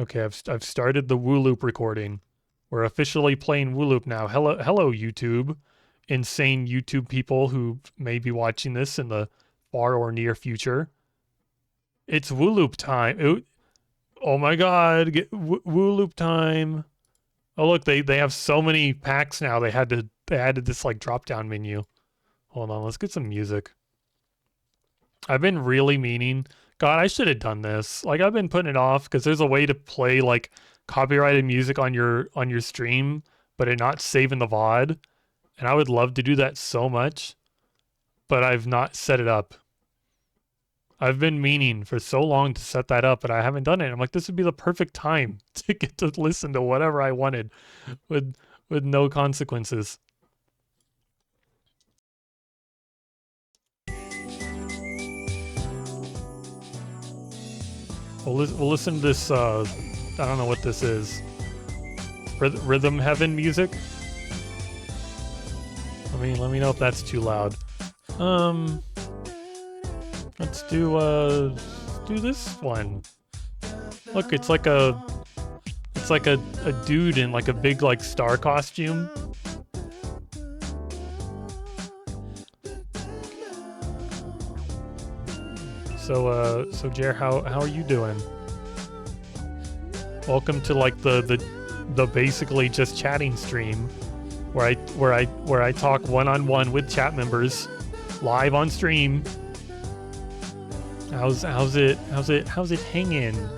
Okay, I've started the WooLoop recording. We're officially playing WooLoop now. Hello, YouTube. Insane YouTube people who may be watching this in the far or near future. It's WooLoop time. Oh my God, WooLoop time. Oh look, they have so many packs now. They added this like drop down menu. Hold on, let's get some music. I've been really meaning. God, I should have done this. Like I've been putting it off because there's a way to play like copyrighted music on your stream, but it not saving the VOD. And I would love to do that so much, but I've not set it up. I've been meaning for so long to set that up, but I haven't done it. I'm like, this would be the perfect time to get to listen to whatever I wanted with no consequences. We'll listen to this, I don't know what this is. Rhythm Heaven music? Let me know if that's too loud. Let's do this one. Look, it's like a dude in like a big like star costume. So Jer, how are you doing? Welcome to like the basically just chatting stream where I talk one-on-one with chat members live on stream. How's it hanging?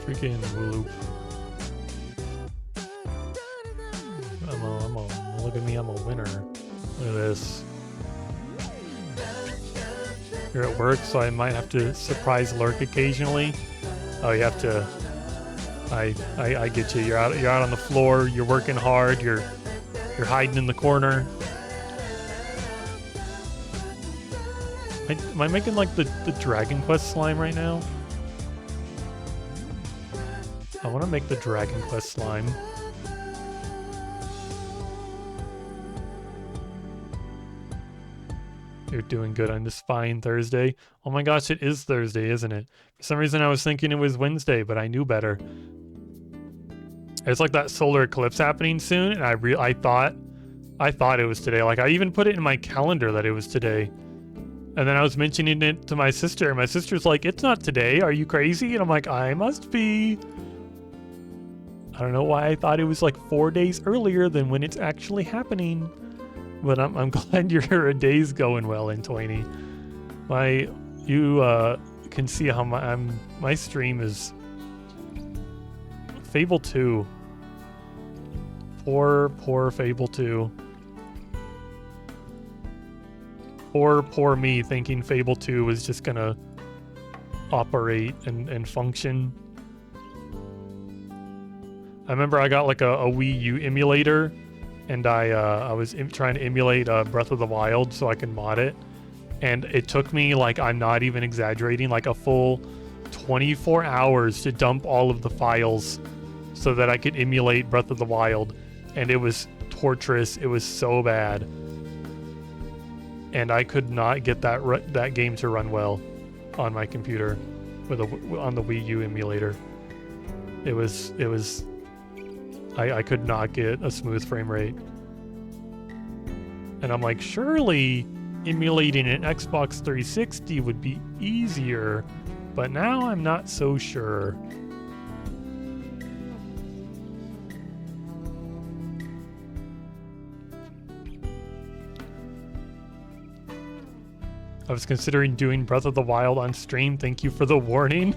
Freaking WooLoop. Look at me, I'm a winner. Look at this. You're at work, so I might have to surprise lurk occasionally. Oh, you have to. I get you. You're out on the floor. You're working hard. You're hiding in the corner. Am I making like the Dragon Quest slime right now? I want to make the Dragon Quest slime. You're doing good on this fine Thursday. Oh my gosh, it is Thursday, isn't it? For some reason I was thinking it was Wednesday, but I knew better. It's like that solar eclipse happening soon, and I thought it was today. Like I even put it in my calendar that it was today. And then I was mentioning it to my sister, and my sister's like, "It's not today. Are you crazy?" And I'm like, "I must be." I don't know why I thought it was like 4 days earlier than when it's actually happening. But I'm glad your day's going well in 20. You can see how my stream is Fable 2. Poor Fable 2. Poor me thinking Fable 2 was just gonna operate and function. I remember I got like a Wii U emulator, and I was trying to emulate Breath of the Wild so I can mod it. And it took me, like, I'm not even exaggerating, like a full 24 hours to dump all of the files so that I could emulate Breath of the Wild. And it was torturous. It was so bad. And I could not get that game to run well on my computer on the Wii U emulator. I could not get a smooth frame rate. And I'm like, surely emulating an Xbox 360 would be easier, but now I'm not so sure. I was considering doing Breath of the Wild on stream. Thank you for the warning.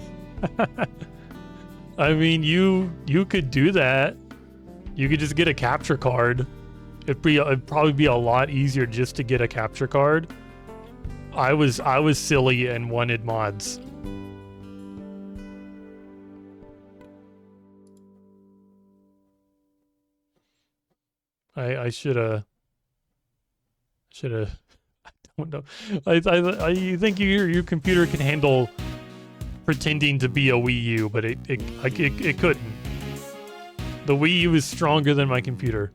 I mean, you could do that. You could just get a capture card. It'd probably be a lot easier just to get a capture card. I was silly and wanted mods. I shoulda. I don't know. I think your computer can handle pretending to be a Wii U, but it couldn't. The Wii U is stronger than my computer.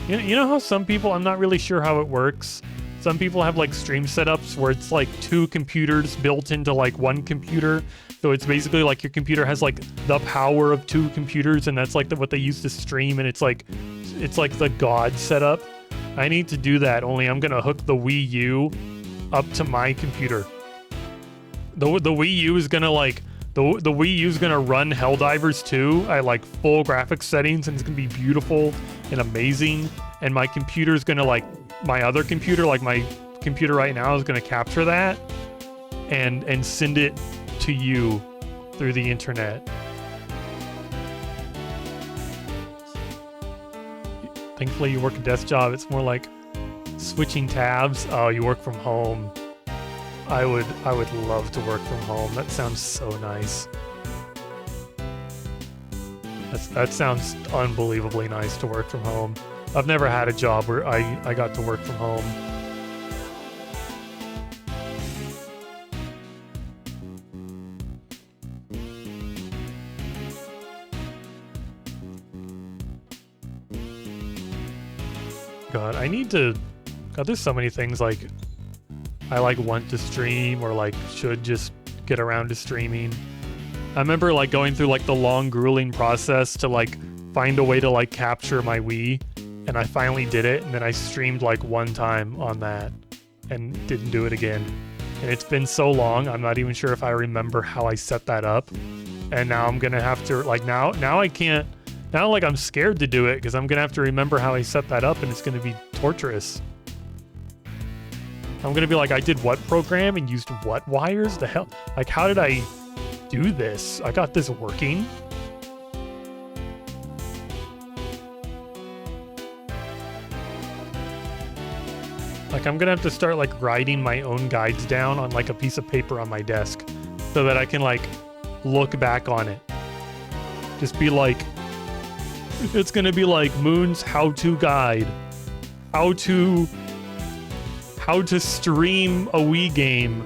You know how some people, I'm not really sure how it works. Some people have like stream setups where it's like 2 computers built into like 1 computer. So it's basically like your computer has like the power of 2 computers, and that's like what they use to stream, and it's like the God setup. I need to do that, only I'm gonna hook the Wii U up to my computer. The Wii U is gonna like the Wii U is gonna run Helldivers 2 at like full graphics settings, and it's gonna be beautiful and amazing. And my computer is gonna like my other computer, like my computer right now, is gonna capture that and send it to you through the internet. Thankfully, you work a desk job. It's more like switching tabs. Oh, you work from home. I would love to work from home. That sounds so nice. That sounds unbelievably nice to work from home. I've never had a job where I got to work from home. God, I need to... God, there's so many things like I like want to stream or like should just get around to streaming. I remember like going through like the long grueling process to like find a way to like capture my Wii, and I finally did it, and then I streamed like 1 time on that and didn't do it again. And it's been so long, I'm not even sure if I remember how I set that up. And now I'm gonna have to like now I can't. Now, like, I'm scared to do it because I'm going to have to remember how I set that up, and it's going to be torturous. I'm going to be like, I did what program and used what wires? The hell? Like, how did I do this? I got this working. Like, I'm going to have to start, like, writing my own guides down on, like, a piece of paper on my desk so that I can, like, look back on it. Just be like... It's gonna be like Moon's how-to guide. How to stream a Wii game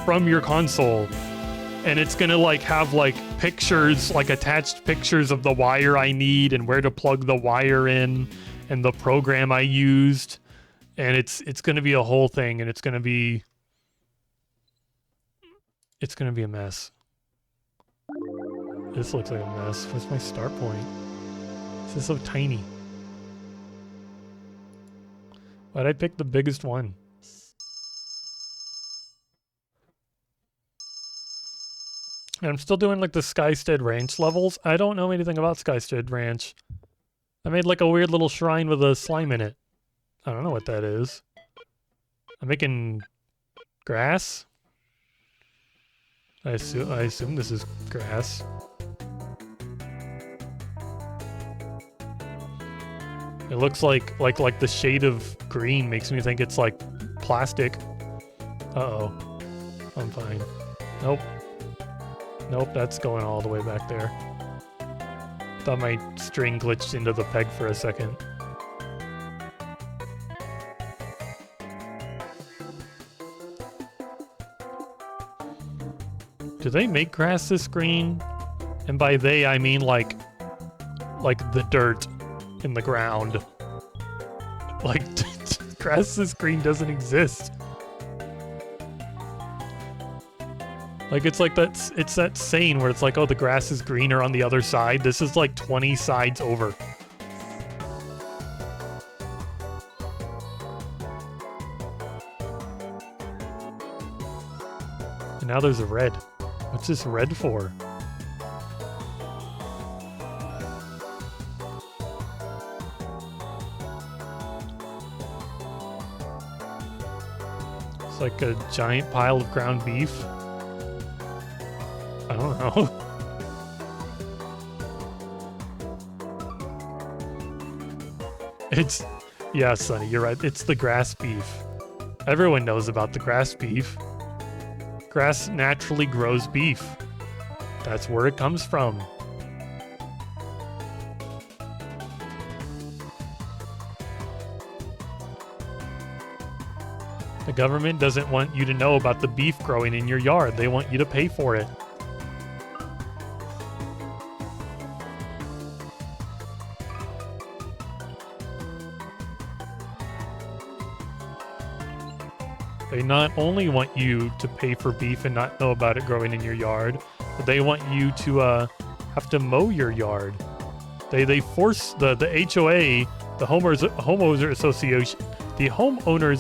from your console. And it's gonna like have like pictures, like attached pictures of the wire I need and where to plug the wire in and the program I used. And it's gonna be a whole thing, and it's gonna be a mess. This looks like a mess. What's my start point? This is so tiny. Why'd I pick the biggest one? And I'm still doing like the Skystead Ranch levels. I don't know anything about Skystead Ranch. I made like a weird little shrine with a slime in it. I don't know what that is. I'm making grass. I assume this is grass. It looks like the shade of green makes me think it's like plastic. Uh-oh. I'm fine. Nope. Nope, that's going all the way back there. Thought my string glitched into the peg for a second. Do they make grass this green? And by they, I mean like the dirt in the ground. Like, grass this green doesn't exist. Like, it's that saying where it's like, oh, the grass is greener on the other side. This is like 20 sides over. And now there's a red. What's this red for? It's like a giant pile of ground beef. I don't know. Yeah, Sonny, you're right. It's the grass beef. Everyone knows about the grass beef. Grass naturally grows beef. That's where it comes from. The government doesn't want you to know about the beef growing in your yard. They want you to pay for it. They not only want you to pay for beef and not know about it growing in your yard, but they want you to have to mow your yard. They force the HOA, the homeowners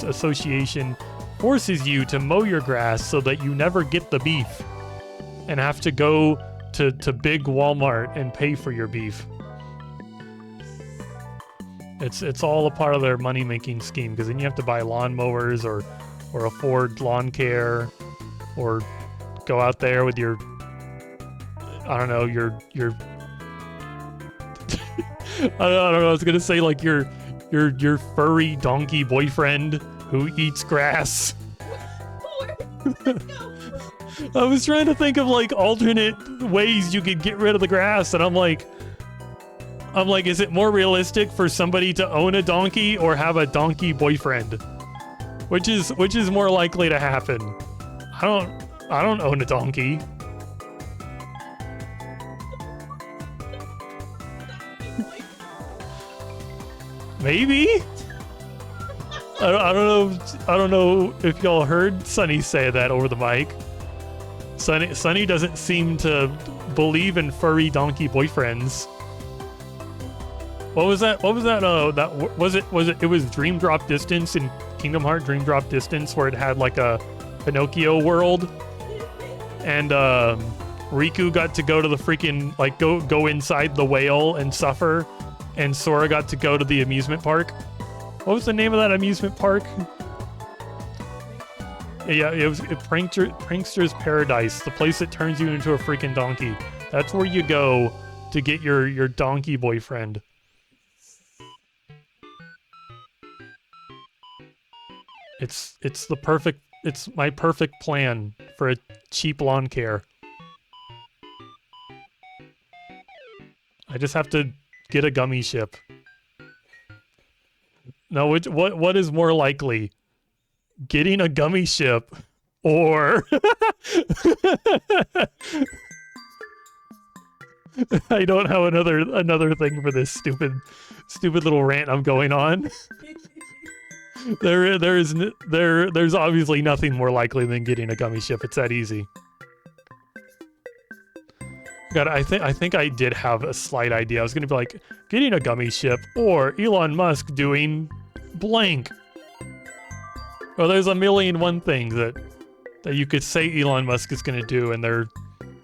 association forces you to mow your grass so that you never get the beef and have to go to big Walmart and pay for your beef. It's all a part of their money-making scheme, because then you have to buy lawnmowers or afford lawn care, or go out there with your, I don't know, your I don't know, I was gonna say like your furry donkey boyfriend who eats grass. I was trying to think of like alternate ways you could get rid of the grass, and I'm like, is it more realistic for somebody to own a donkey or have a donkey boyfriend? Which is more likely to happen? I don't own a donkey. Maybe? I don't know if y'all heard Sunny say that over the mic. Sunny doesn't seem to believe in furry donkey boyfriends. What was that? It was Dream Drop Distance in Kingdom Hearts Dream Drop Distance, where it had like a Pinocchio world, and Riku got to go to the freaking, like, go inside the whale and suffer, and Sora got to go to the amusement park. What was the name of that amusement park? Yeah, it was Prankster's Paradise, the place that turns you into a freaking donkey. That's where you go to get your donkey boyfriend. It's my perfect plan for a cheap lawn care. I just have to get a gummy ship. No, what is more likely? Getting a gummy ship or I don't have another thing for this stupid little rant I'm going on. There's obviously nothing more likely than getting a gummy ship. It's that easy. God, I think I did have a slight idea. I was gonna be like, getting a gummy ship or Elon Musk doing blank. Well, there's a million and one things that you could say Elon Musk is gonna do, and they're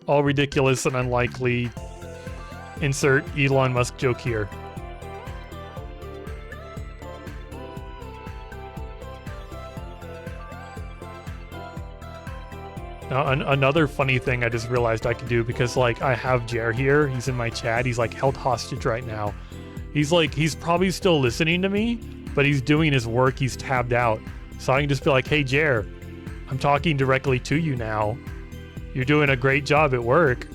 all ridiculous and unlikely. Insert Elon Musk joke here. Now, another funny thing I just realized I could do, because like I have Jer here, he's in my chat, he's like held hostage right now. He's probably still listening to me, but he's doing his work, he's tabbed out. So I can just be like, hey Jer, I'm talking directly to you now. You're doing a great job at work.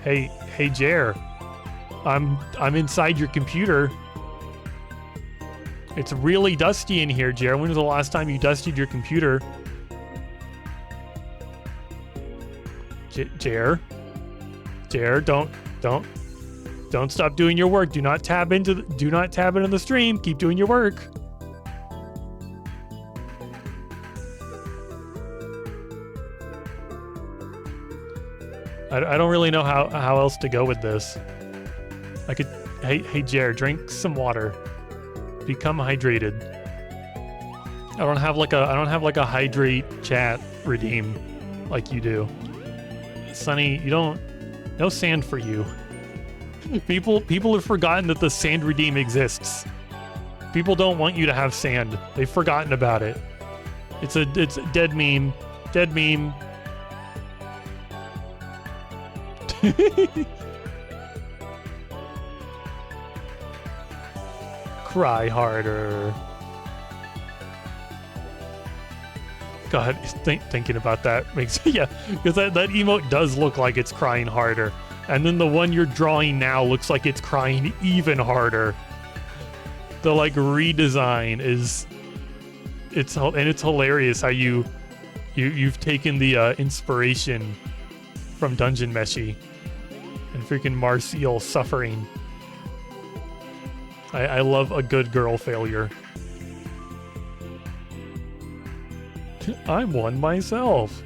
Hey Jer, I'm inside your computer. It's really dusty in here, Jer. When was the last time you dusted your computer? Jer, don't stop doing your work. Do not tab into the stream. Keep doing your work. I don't really know how else to go with this. I could, hey Jer, drink some water. Become hydrated. I don't have like a hydrate chat redeem like you do. Sunny, no sand for you. People have forgotten that the sand redeem exists. People don't want you to have sand. They've forgotten about it. It's a dead meme. Dead meme. Cry harder. God, thinking about that makes yeah, because that emote does look like it's crying harder, and then the one you're drawing now looks like it's crying even harder. The like redesign is it's hilarious how you've taken the inspiration from Dungeon Meshi and freaking Marcial suffering. I love a good girl failure. I'm one myself.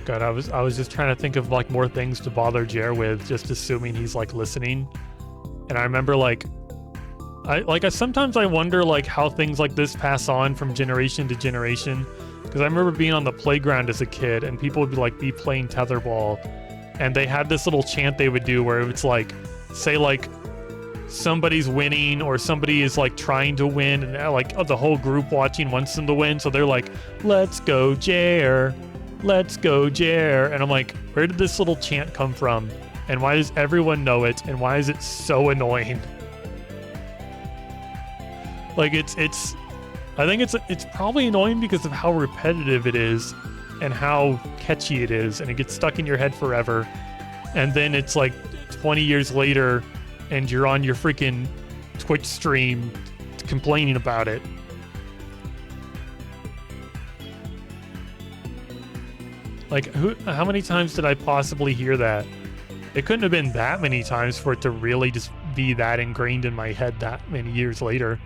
God, I was just trying to think of like more things to bother Jer with, just assuming he's like listening. And I remember sometimes I wonder like how things like this pass on from generation to generation. Because I remember being on the playground as a kid and people would be playing tetherball, and they had this little chant they would do where it's like, say like somebody's winning or somebody is like trying to win, and like the whole group watching wants them to win, so they're like, "Let's go, Jer. Let's go, Jer." And I'm like, where did this little chant come from? And why does everyone know it? And why is it so annoying? Like I think it's probably annoying because of how repetitive it is and how catchy it is, and it gets stuck in your head forever. And then it's like 20 years later and you're on your freaking Twitch stream complaining about it. Like, how many times did I possibly hear that? It couldn't have been that many times for it to really just be that ingrained in my head that many years later.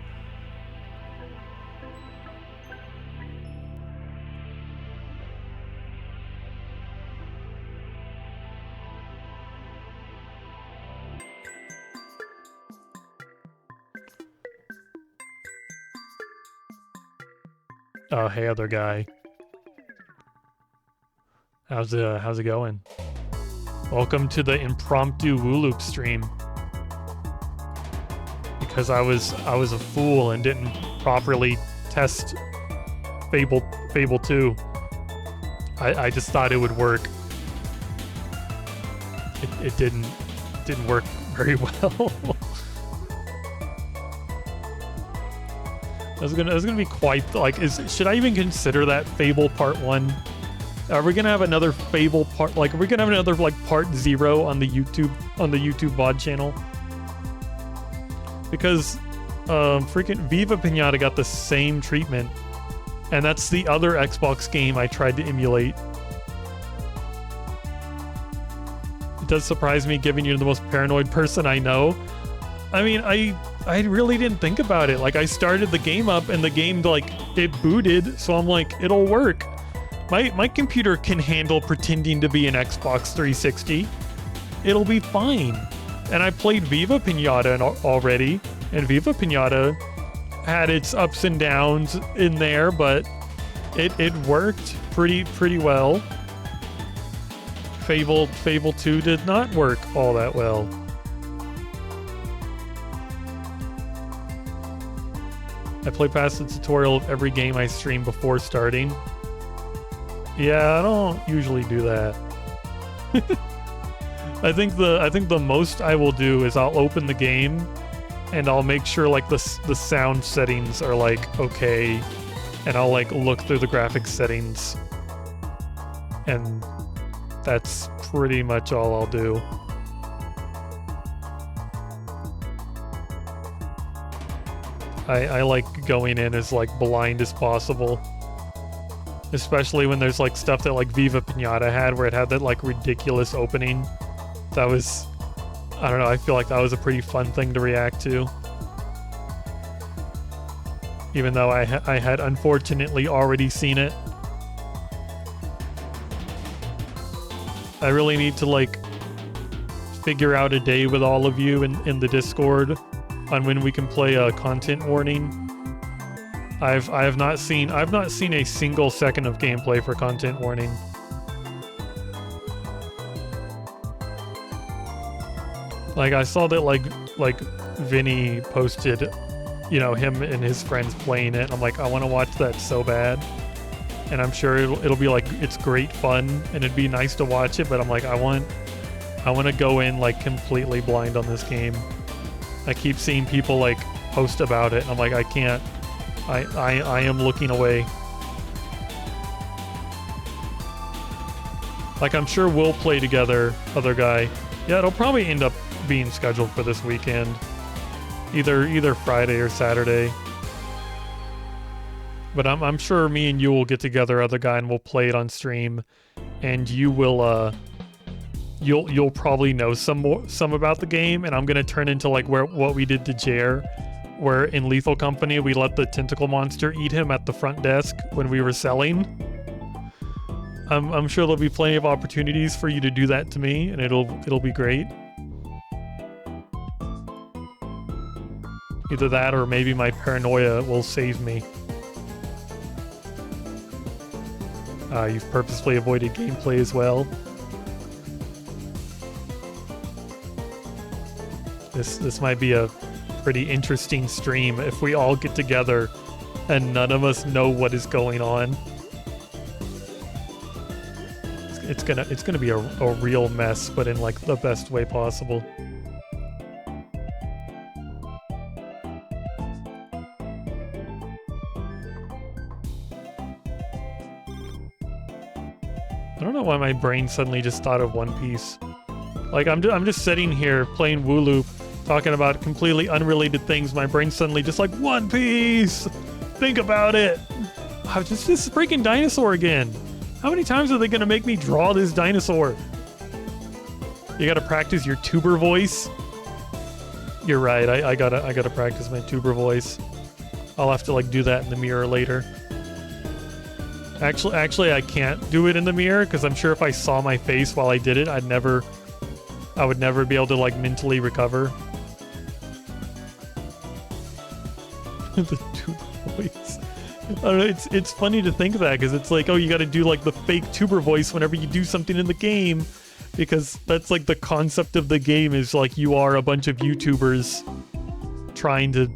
Oh, hey, other guy. How's it going? Welcome to the impromptu WooLoop stream. Because I was a fool and didn't properly test Fable 2. I just thought it would work. It didn't work very well. I was gonna be quite like, should I even consider that Fable Part 1? Are we gonna have another Fable part? Like, are we gonna have another like Part 0 on the YouTube VOD channel? Because freaking Viva Pinata got the same treatment, and that's the other Xbox game I tried to emulate. It does surprise me, given you're the most paranoid person I know. I mean, I really didn't think about it. Like, I started the game up and the game like it booted, so I'm like, it'll work. My computer can handle pretending to be an Xbox 360. It'll be fine. And I played Viva Pinata already, and Viva Pinata had its ups and downs in there, but it worked pretty well. Fable 2 did not work all that well. I play past the tutorial of every game I stream before starting. Yeah, I don't usually do that. I think the most I will do is I'll open the game and I'll make sure like the sound settings are like okay, and I'll like look through the graphics settings, and that's pretty much all I'll do. I like going in as like blind as possible. Especially when there's like stuff that like Viva Pinata had, where it had that like ridiculous opening. That was, I don't know, I feel like that was a pretty fun thing to react to. Even though I had unfortunately already seen it. I really need to like figure out a day with all of you in the Discord on when we can play a content warning. I've not seen a single second of gameplay for content warning. Like, I saw that like Vinny posted, you know, him and his friends playing it. I'm like, I want to watch that so bad. and I'm sure it'll be like it's great fun and it'd be nice to watch it, but I'm like I want to go in like completely blind on this game. I keep seeing people like post about it and I'm like I can't. I am looking away. Like I'm sure we'll play together, other guy. Yeah, it'll probably end up being scheduled for this weekend. Either Friday or Saturday. But I'm sure me and you will get together, other guy, and we'll play it on stream. And you will you'll probably know some about the game, and I'm gonna turn into like what we did to Jer, where in Lethal Company we let the tentacle monster eat him at the front desk when we were selling. I'm sure there'll be plenty of opportunities for you to do that to me, and it'll be great. Either that or maybe my paranoia will save me. You've purposefully avoided gameplay as well. This might be a pretty interesting stream if we all get together and none of us know what is going on. It's gonna be a real mess, but in like the best way possible. I don't know why my brain suddenly just thought of One Piece. Like I'm just sitting here playing WooLoop, talking about completely unrelated things. My brain suddenly just like One Piece. Think about it. Oh, just this freaking dinosaur again. How many times are they gonna make me draw this dinosaur? You gotta practice your tuber voice. You're right. I gotta practice my tuber voice. I'll have to like do that in the mirror later. Actually, I can't do it in the mirror because I'm sure if I saw my face while I did it, I would never be able to like mentally recover. The tuber voice. I don't know, it's funny to think of that because it's like, oh, you got to do like the fake tuber voice whenever you do something in the game, because that's like the concept of the game is like you are a bunch of YouTubers trying to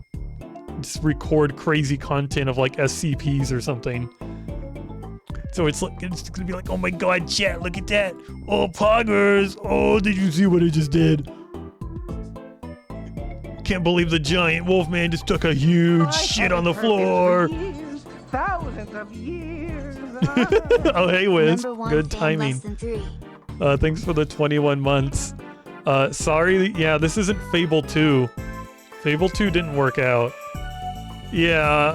just record crazy content of like SCPs or something. So it's gonna be like, oh my god, chat, look at that. Oh, poggers. Oh, did you see what I just did? Can't believe the giant wolfman just took a huge shit on the floor. Thousands of years. Oh, hey, Wiz. Good timing. Thanks for the 21 months. Sorry, yeah, this isn't Fable 2. Fable 2 didn't work out. Yeah,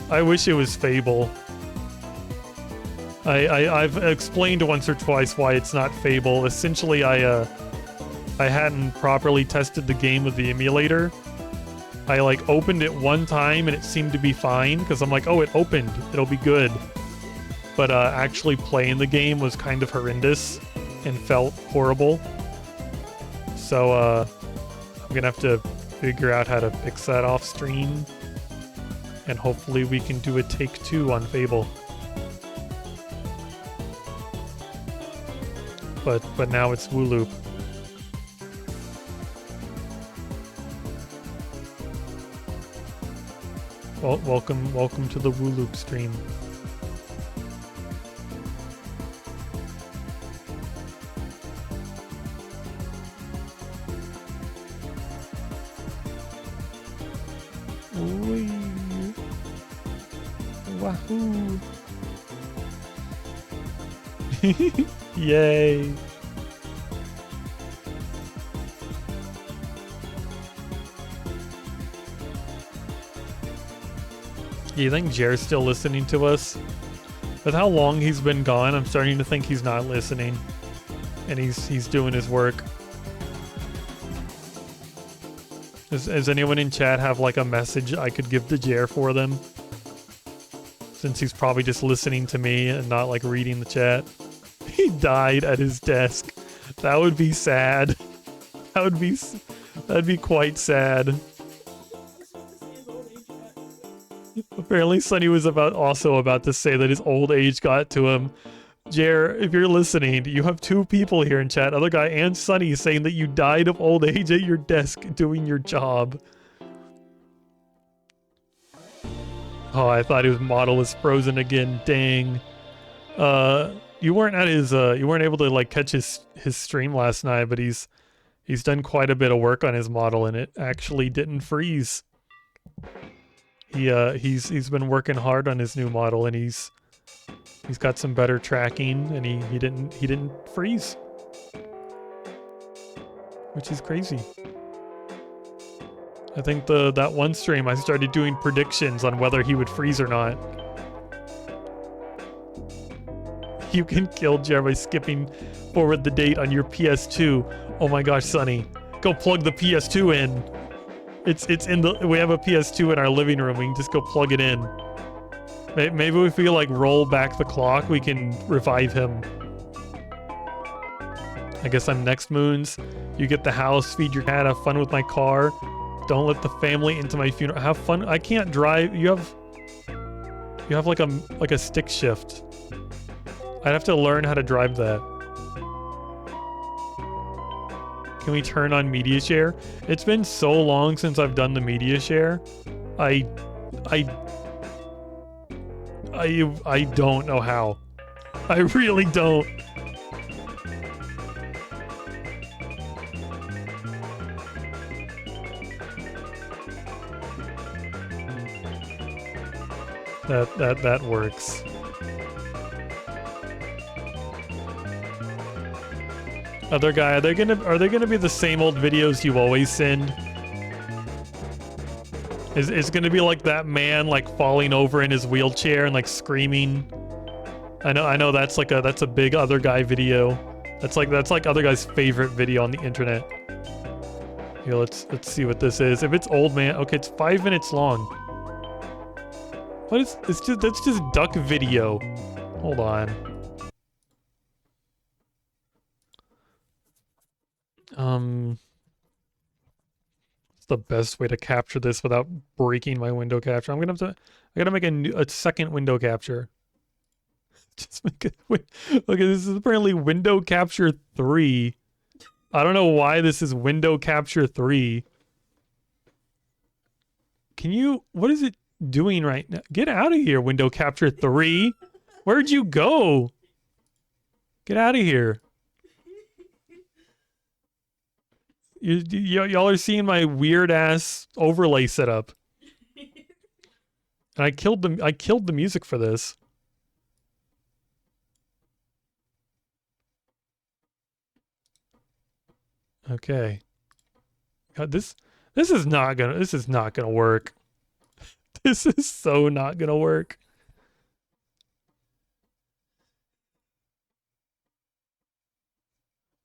I wish it was Fable. I've explained once or twice why it's not Fable. Essentially, I hadn't properly tested the game with the emulator. I like opened it one time and it seemed to be fine because I'm like, oh, it opened, it'll be good. But actually playing the game was kind of horrendous and felt horrible. So I'm gonna have to figure out how to fix that off stream, and hopefully we can do a take 2 on Fable. But now it's WooLoop. Well, welcome to the WooLoop stream. Wee. Wahoo! Yay! Do you think Jer's still listening to us? With how long he's been gone, I'm starting to think he's not listening. And he's doing his work. Does anyone in chat have like a message I could give to Jer for them? Since he's probably just listening to me and not like reading the chat. He died at his desk. That would be sad. That'd be quite sad. Apparently Sonny was also about to say that his old age got to him. Jer, if you're listening, you have 2 people here in chat, other guy and Sonny, saying that you died of old age at your desk doing your job. Oh, I thought his model was frozen again. Dang. You weren't at his you weren't able to like catch his stream last night, but he's done quite a bit of work on his model and it actually didn't freeze. He's been working hard on his new model and he's got some better tracking and he didn't freeze. Which is crazy. I think that one stream I started doing predictions on whether he would freeze or not. You can kill Jer by skipping forward the date on your PS2. Oh my gosh, Sonny. Go plug the PS2 in. It's in the, we have a PS2 in our living room. We can just go plug it in. Maybe if we like roll back the clock, we can revive him. I guess I'm next, Moons. You get the house, feed your cat, have fun with my car. Don't let the family into my funeral. Have fun. I can't drive. You have like a stick shift. I'd have to learn how to drive that. Can we turn on media share? It's been so long since I've done the media share. I don't know how. I really don't. That works. Other guy, are they gonna be the same old videos you always send? Is it gonna be like that man like falling over in his wheelchair and like screaming? I know that's a big other guy video. That's like other guy's favorite video on the internet. Here, let's see what this is. If it's old man, okay, it's 5 minutes long. What is it's just that's just duck video. Hold on. What's the best way to capture this without breaking my window capture? I gotta make a second window capture. Just make it. Okay, this is apparently window capture 3. I don't know why this is window capture 3. Can you? What is it doing right now? Get out of here, window capture 3. Where'd you go? Get out of here. Y'all are seeing my weird ass overlay setup. And I killed the music for this. Okay. God, this is not gonna work. This is so not gonna work.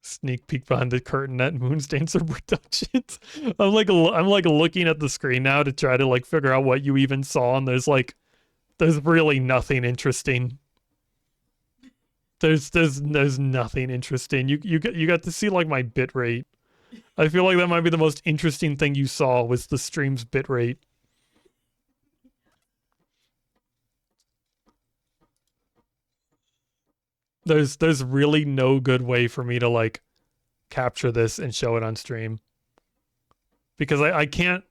Sneak peek behind the curtain at Moonsdancer Productions. I'm like looking at the screen now to try to like figure out what you even saw, and there's really nothing interesting. There's nothing interesting. You got to see like my bit rate. I feel like that might be the most interesting thing you saw was the stream's bit rate. There's really no good way for me to like capture this and show it on stream. Because I can't.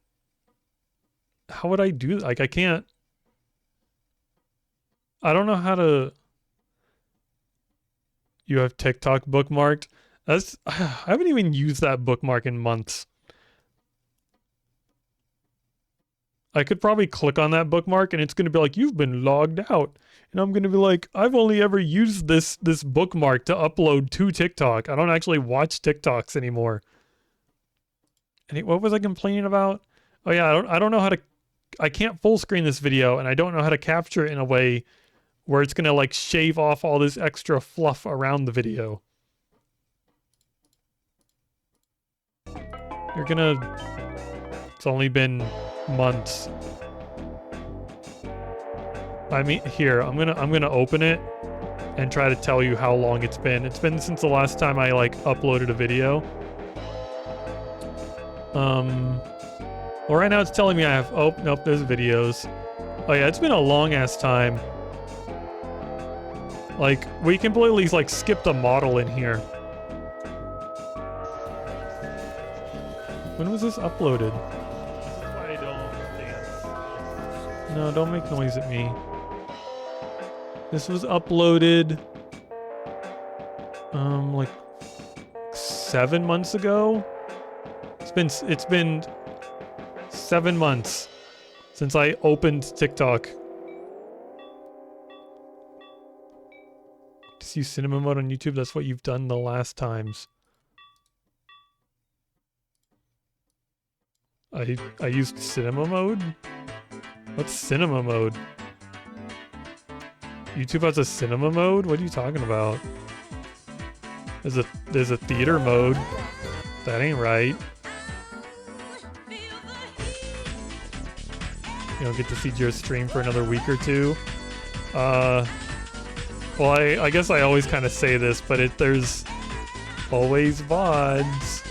How would I do, like I can't. I don't know how to. You have TikTok bookmarked? I haven't even used that bookmark in months. I could probably click on that bookmark and it's going to be like, you've been logged out. And I'm going to be like, I've only ever used this bookmark to upload to TikTok. I don't actually watch TikToks anymore. And what was I complaining about? Oh yeah, I don't know how to, I can't full screen this video and I don't know how to capture it in a way where it's going to like shave off all this extra fluff around the video. It's only been months. I mean, here, I'm gonna open it and try to tell you how long it's been. It's been since the last time I like uploaded a video. Well, right now it's telling me I have, oh, nope, there's videos. Oh yeah, it's been a long ass time. Like, we completely like skipped a model in here. When was this uploaded? This is why I don't dance. No, don't make noise at me. This was uploaded, like 7 months ago. It's been 7 months since I opened TikTok. Just use cinema mode on YouTube. That's what you've done the last times. I used cinema mode? What's cinema mode? YouTube has a cinema mode? What are you talking about? There's a theater mode. That ain't right. You don't get to see your stream for another week or two. Well, I guess I always kind of say this, but there's always VODs.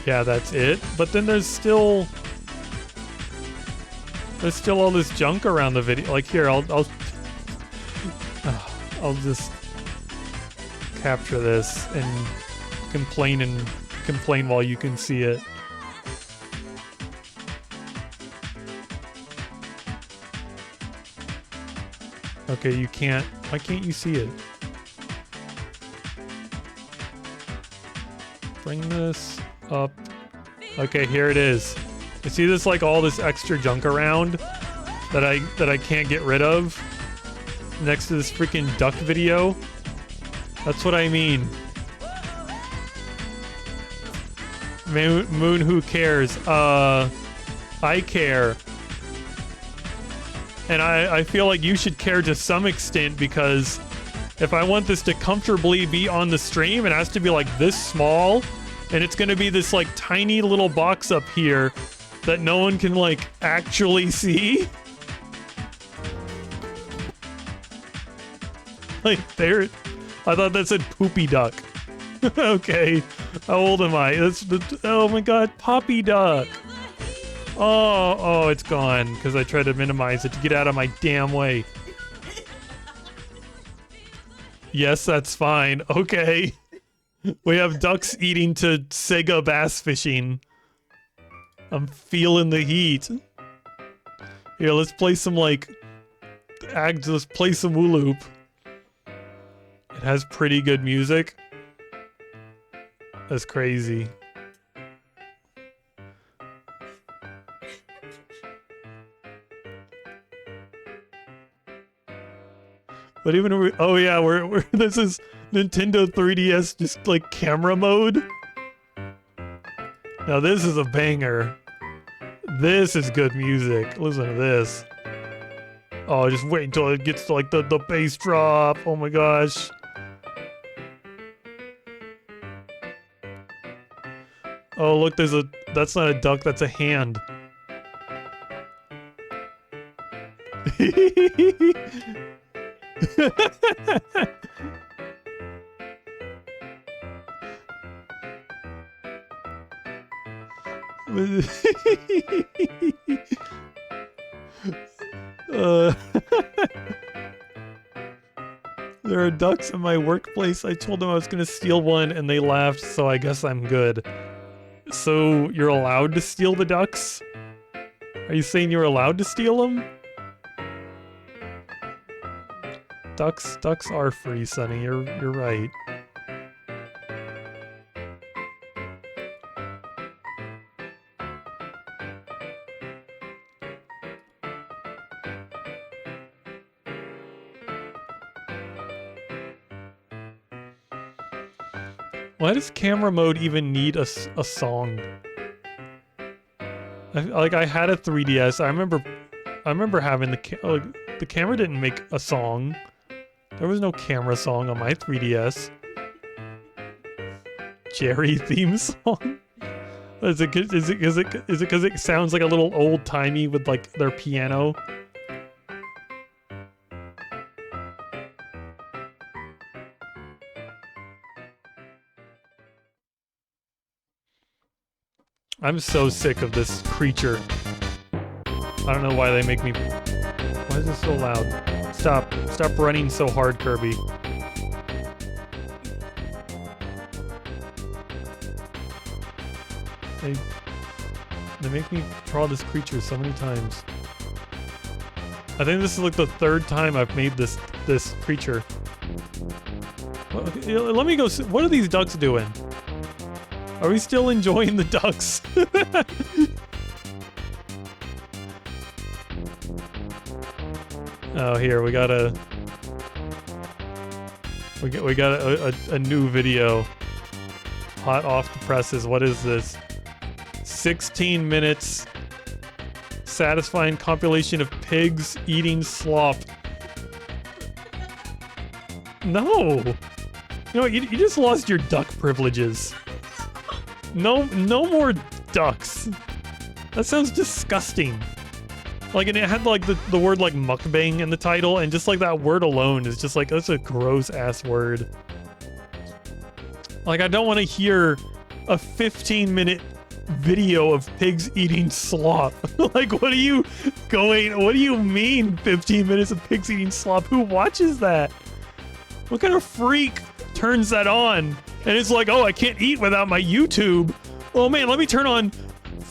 Yeah, that's it. But then there's still all this junk around the video. Like here, I'll just capture this and complain while you can see it. Okay, you can't. Why can't you see it? Bring this up. Okay, here it is. You see this, like, all this extra junk around that I can't get rid of next to this freaking duck video? That's what I mean. Moon, who cares? I care. And I feel like you should care to some extent, because if I want this to comfortably be on the stream, it has to be like this small, and it's gonna be this like tiny little box up here that no one can like actually see. Like there, I thought that said poopy duck. Okay, how old am I? Oh my god, poppy duck. Oh, it's gone because I tried to minimize it to get out of my damn way. Yes, that's fine. Okay. We have ducks eating to Sega bass fishing. I'm feeling the heat. Here, let's play some let's play some WooLoop. It has pretty good music. That's crazy. But even oh yeah, we're this is Nintendo 3DS just like camera mode. Now this is a banger. This is good music. Listen to this. Oh, just wait until it gets to like the bass drop. Oh my gosh. Oh look, that's not a duck, that's a hand. There are ducks in my workplace. I told them I was gonna steal one and they laughed, so I guess I'm good. So you're allowed to steal the ducks? Are you saying you're allowed to steal them? Ducks are free, Sonny. You're right. Why does camera mode even need a song? I had a 3DS. I remember having the camera didn't make a song. There was no camera song on my 3DS. Jerry theme song? Is it because it sounds like a little old timey with like their piano? I'm so sick of this creature. I don't know why they make me... Why is this so loud? Stop running so hard, Kirby. They make me draw this creature so many times. I think this is like the third time I've made this creature. Okay, let me go see, what are these ducks doing? Are we still enjoying the ducks? Oh, here, we got a new video. Hot off the presses. What is this? 16 minutes. Satisfying compilation of pigs eating slop. No! You know what, you just lost your duck privileges. No more ducks. That sounds disgusting. Like, and it had like the word like mukbang in the title, and just like that word alone is just like, that's a gross ass word. Like, I don't want to hear a 15-minute video of pigs eating slop. Like, what do you mean 15 minutes of pigs eating slop? Who watches that? What kind of freak turns that on? And it's like, oh, I can't eat without my YouTube. Oh man, let me turn on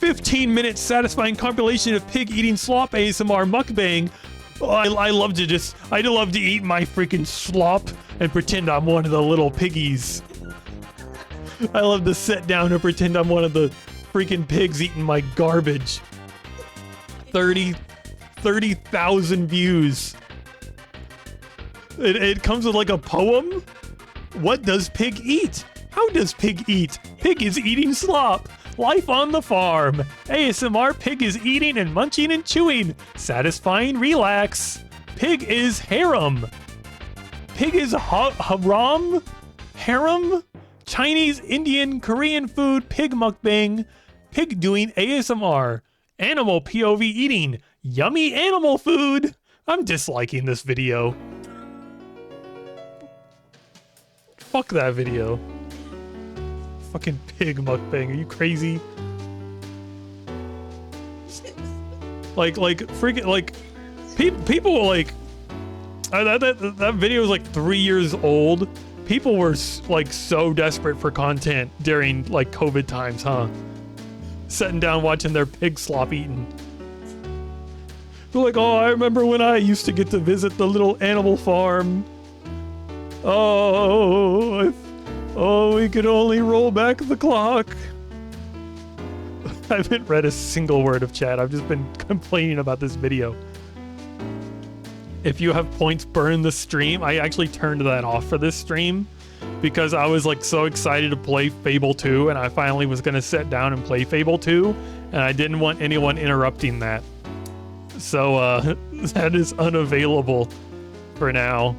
15-minute satisfying compilation of pig eating slop ASMR mukbang. Oh, I love to eat my freaking slop and pretend I'm one of the little piggies. I love to sit down and pretend I'm one of the freaking pigs eating my garbage. 30,000 views. It comes with like a poem. What does pig eat? How does pig eat? Pig is eating slop. Life on the farm. ASMR pig is eating and munching and chewing. Satisfying relax. Pig is harem. Pig is haram? Harem? Chinese, Indian, Korean food, pig mukbang. Pig doing ASMR. Animal POV eating. Yummy animal food. I'm disliking this video. Fuck that video. Fucking pig mukbang. Are you crazy? Like freaking, like, people like, that video was like 3 years old. People were like so desperate for content during like COVID times, huh? Sitting down watching their pig slop eating. They're like, oh, I remember when I used to get to visit the little animal farm. Oh, we could only roll back the clock. I haven't read a single word of chat. I've just been complaining about this video. If you have points, burn the stream. I actually turned that off for this stream because I was like so excited to play Fable 2, and I finally was going to sit down and play Fable 2, and I didn't want anyone interrupting that. So that is unavailable for now.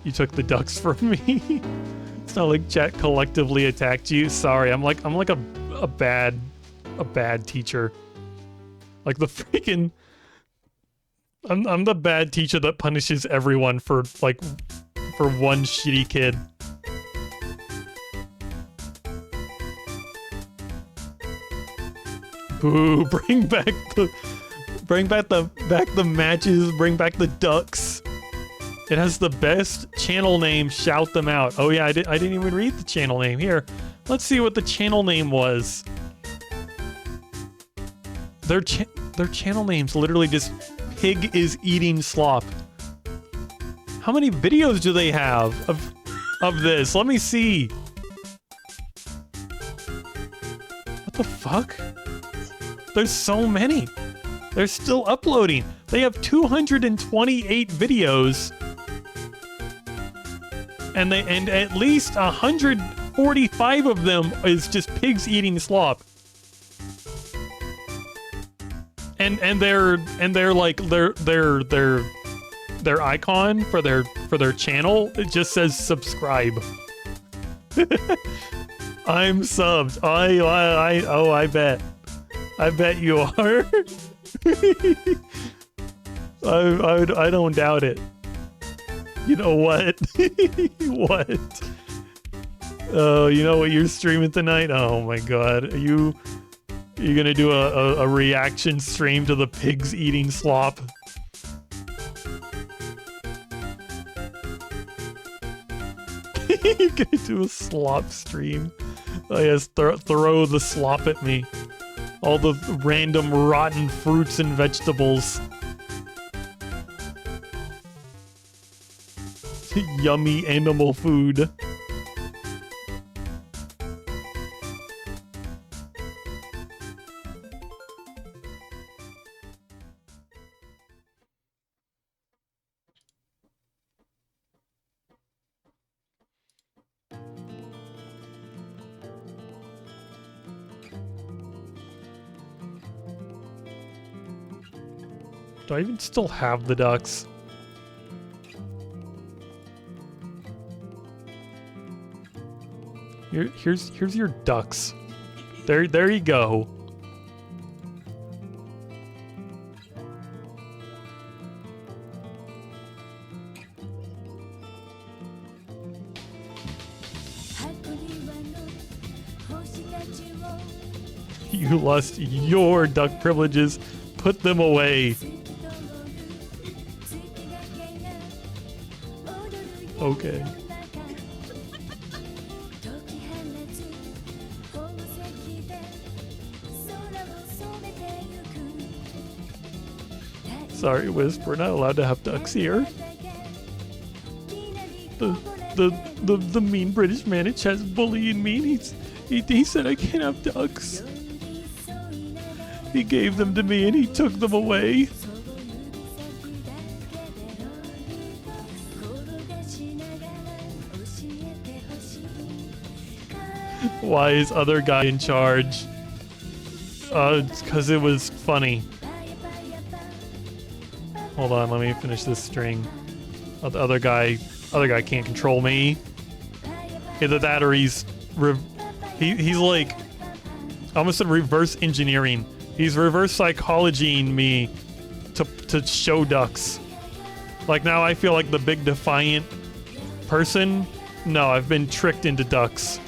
You took the ducks from me. It's not like chat collectively attacked you. Sorry, I'm like a bad teacher. Like the freaking I'm the bad teacher that punishes everyone for one shitty kid. Boo, bring back the matches, bring back the ducks. It has the best channel name, shout them out. Oh yeah, I didn't even read the channel name. Here, let's see what the channel name was. Their channel name's literally just Pig is Eating Slop. How many videos do they have of this? Let me see. What the fuck? There's so many. They're still uploading. They have 228 videos. And at least 145 of them is just pigs eating slop. And their icon for their channel, it just says subscribe. I'm subbed. I bet you are. I don't doubt it. You know what? What? Oh, you know what you're streaming tonight? Oh my god. You're gonna do a reaction stream to the pigs eating slop? You're gonna do a slop stream? Oh yes, throw the slop at me. All the random rotten fruits and vegetables. Yummy animal food. Do I even still have the ducks? Here's your ducks. There you go. You lost your duck privileges. Put them away. Okay. Sorry, Wisp, we're not allowed to have ducks here. The mean British man at chess bullying me, and he said I can't have ducks. He gave them to me and he took them away. Why is other guy in charge? It's 'cause it was funny. Hold on, let me finish this string. The other guy can't control me. Either that or he's like, I almost said reverse engineering. He's reverse psychologying me to show ducks. Like now I feel like the big defiant person. No, I've been tricked into ducks.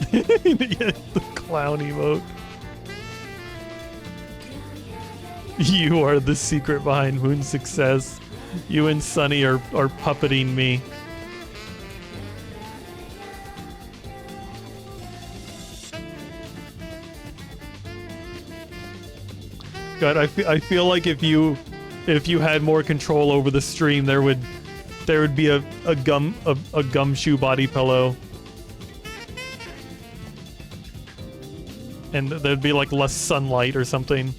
Yeah, the clown emote. You are the secret behind Moon's success. You and Sunny are puppeting me. God, I feel like if you had more control over the stream, there would be a gumshoe body pillow. And there'd be like less sunlight or something.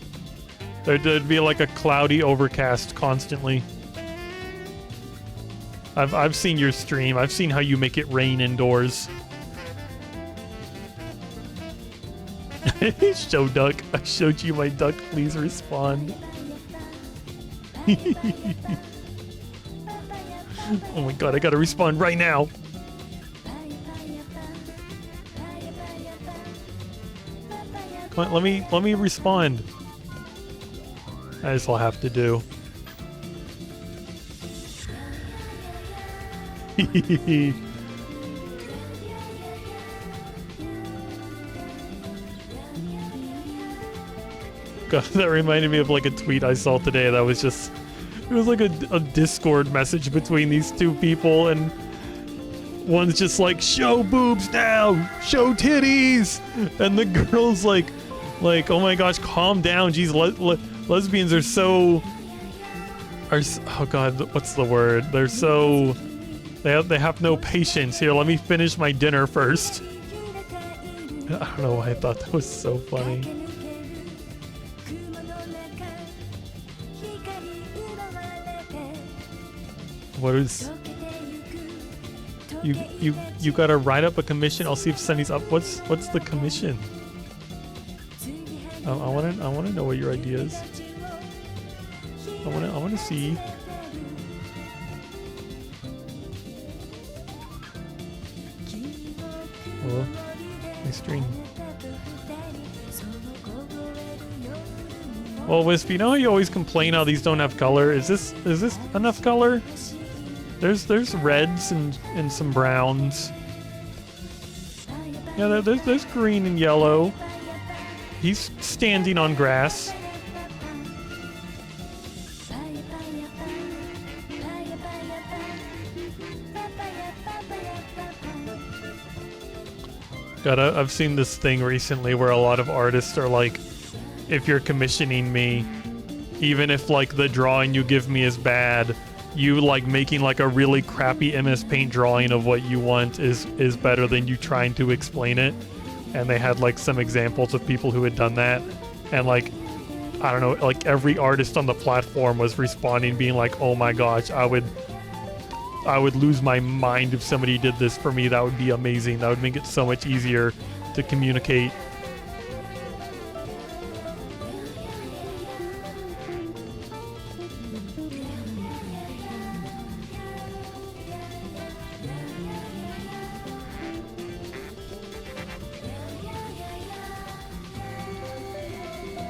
There'd be like a cloudy overcast constantly. I've seen your stream. I've seen how you make it rain indoors. Show duck. I showed you my duck. Please respond. Oh my god, I gotta respond right now. Come on, let me respond. That's all I have to do. God, that reminded me of like a tweet I saw today that was just, it was like a Discord message between these two people, and one's just like, show boobs now, show titties, and the girl's like, oh my gosh, calm down, geez, lesbians are so, oh god, what's the word? They're so, they have no patience. Here, let me finish my dinner first. I don't know why I thought that was so funny. What is, you gotta write up a commission? I'll see if Sunny's up. What's the commission? I wanna know what your idea is. I wanna see. Well, my stream. Well, Wisp, you know how you always complain how these don't have color? Is this enough color? There's reds and some browns. Yeah, there's green and yellow. He's standing on grass. God, I've seen this thing recently where a lot of artists are like, if you're commissioning me, even if like the drawing you give me is bad, you like making like a really crappy MS Paint drawing of what you want is better than you trying to explain it. And they had like some examples of people who had done that, and like, I don't know, like every artist on the platform was responding being like, oh my gosh, I would lose my mind if somebody did this for me. That would be amazing. That would make it so much easier to communicate.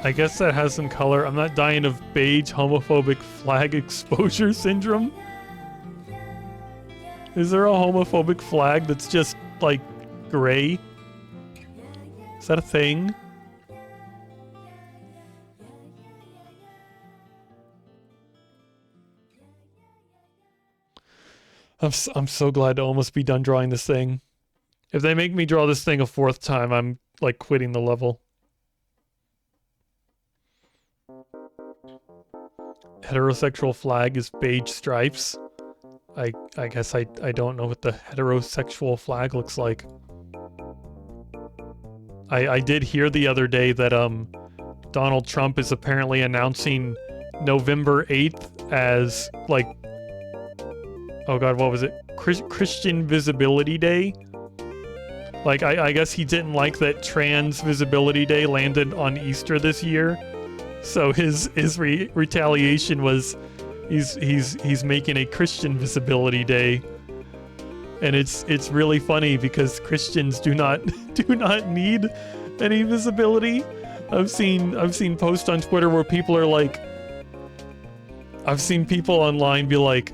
I guess that has some color. I'm not dying of beige homophobic flag exposure syndrome. Is there a homophobic flag that's just like gray? Is that a thing? I'm so glad to almost be done drawing this thing. If they make me draw this thing a fourth time, I'm like quitting the level. Heterosexual flag is beige stripes. I guess I don't know what the heterosexual flag looks like. I did hear the other day that Donald Trump is apparently announcing November 8th as like, oh god, what was it? Christian Visibility Day? Like, I guess he didn't like that Trans Visibility Day landed on Easter this year. So his retaliation was he's making a Christian Visibility Day. And it's really funny because Christians do not need any visibility. I've seen posts on Twitter where people are like, I've seen people online be like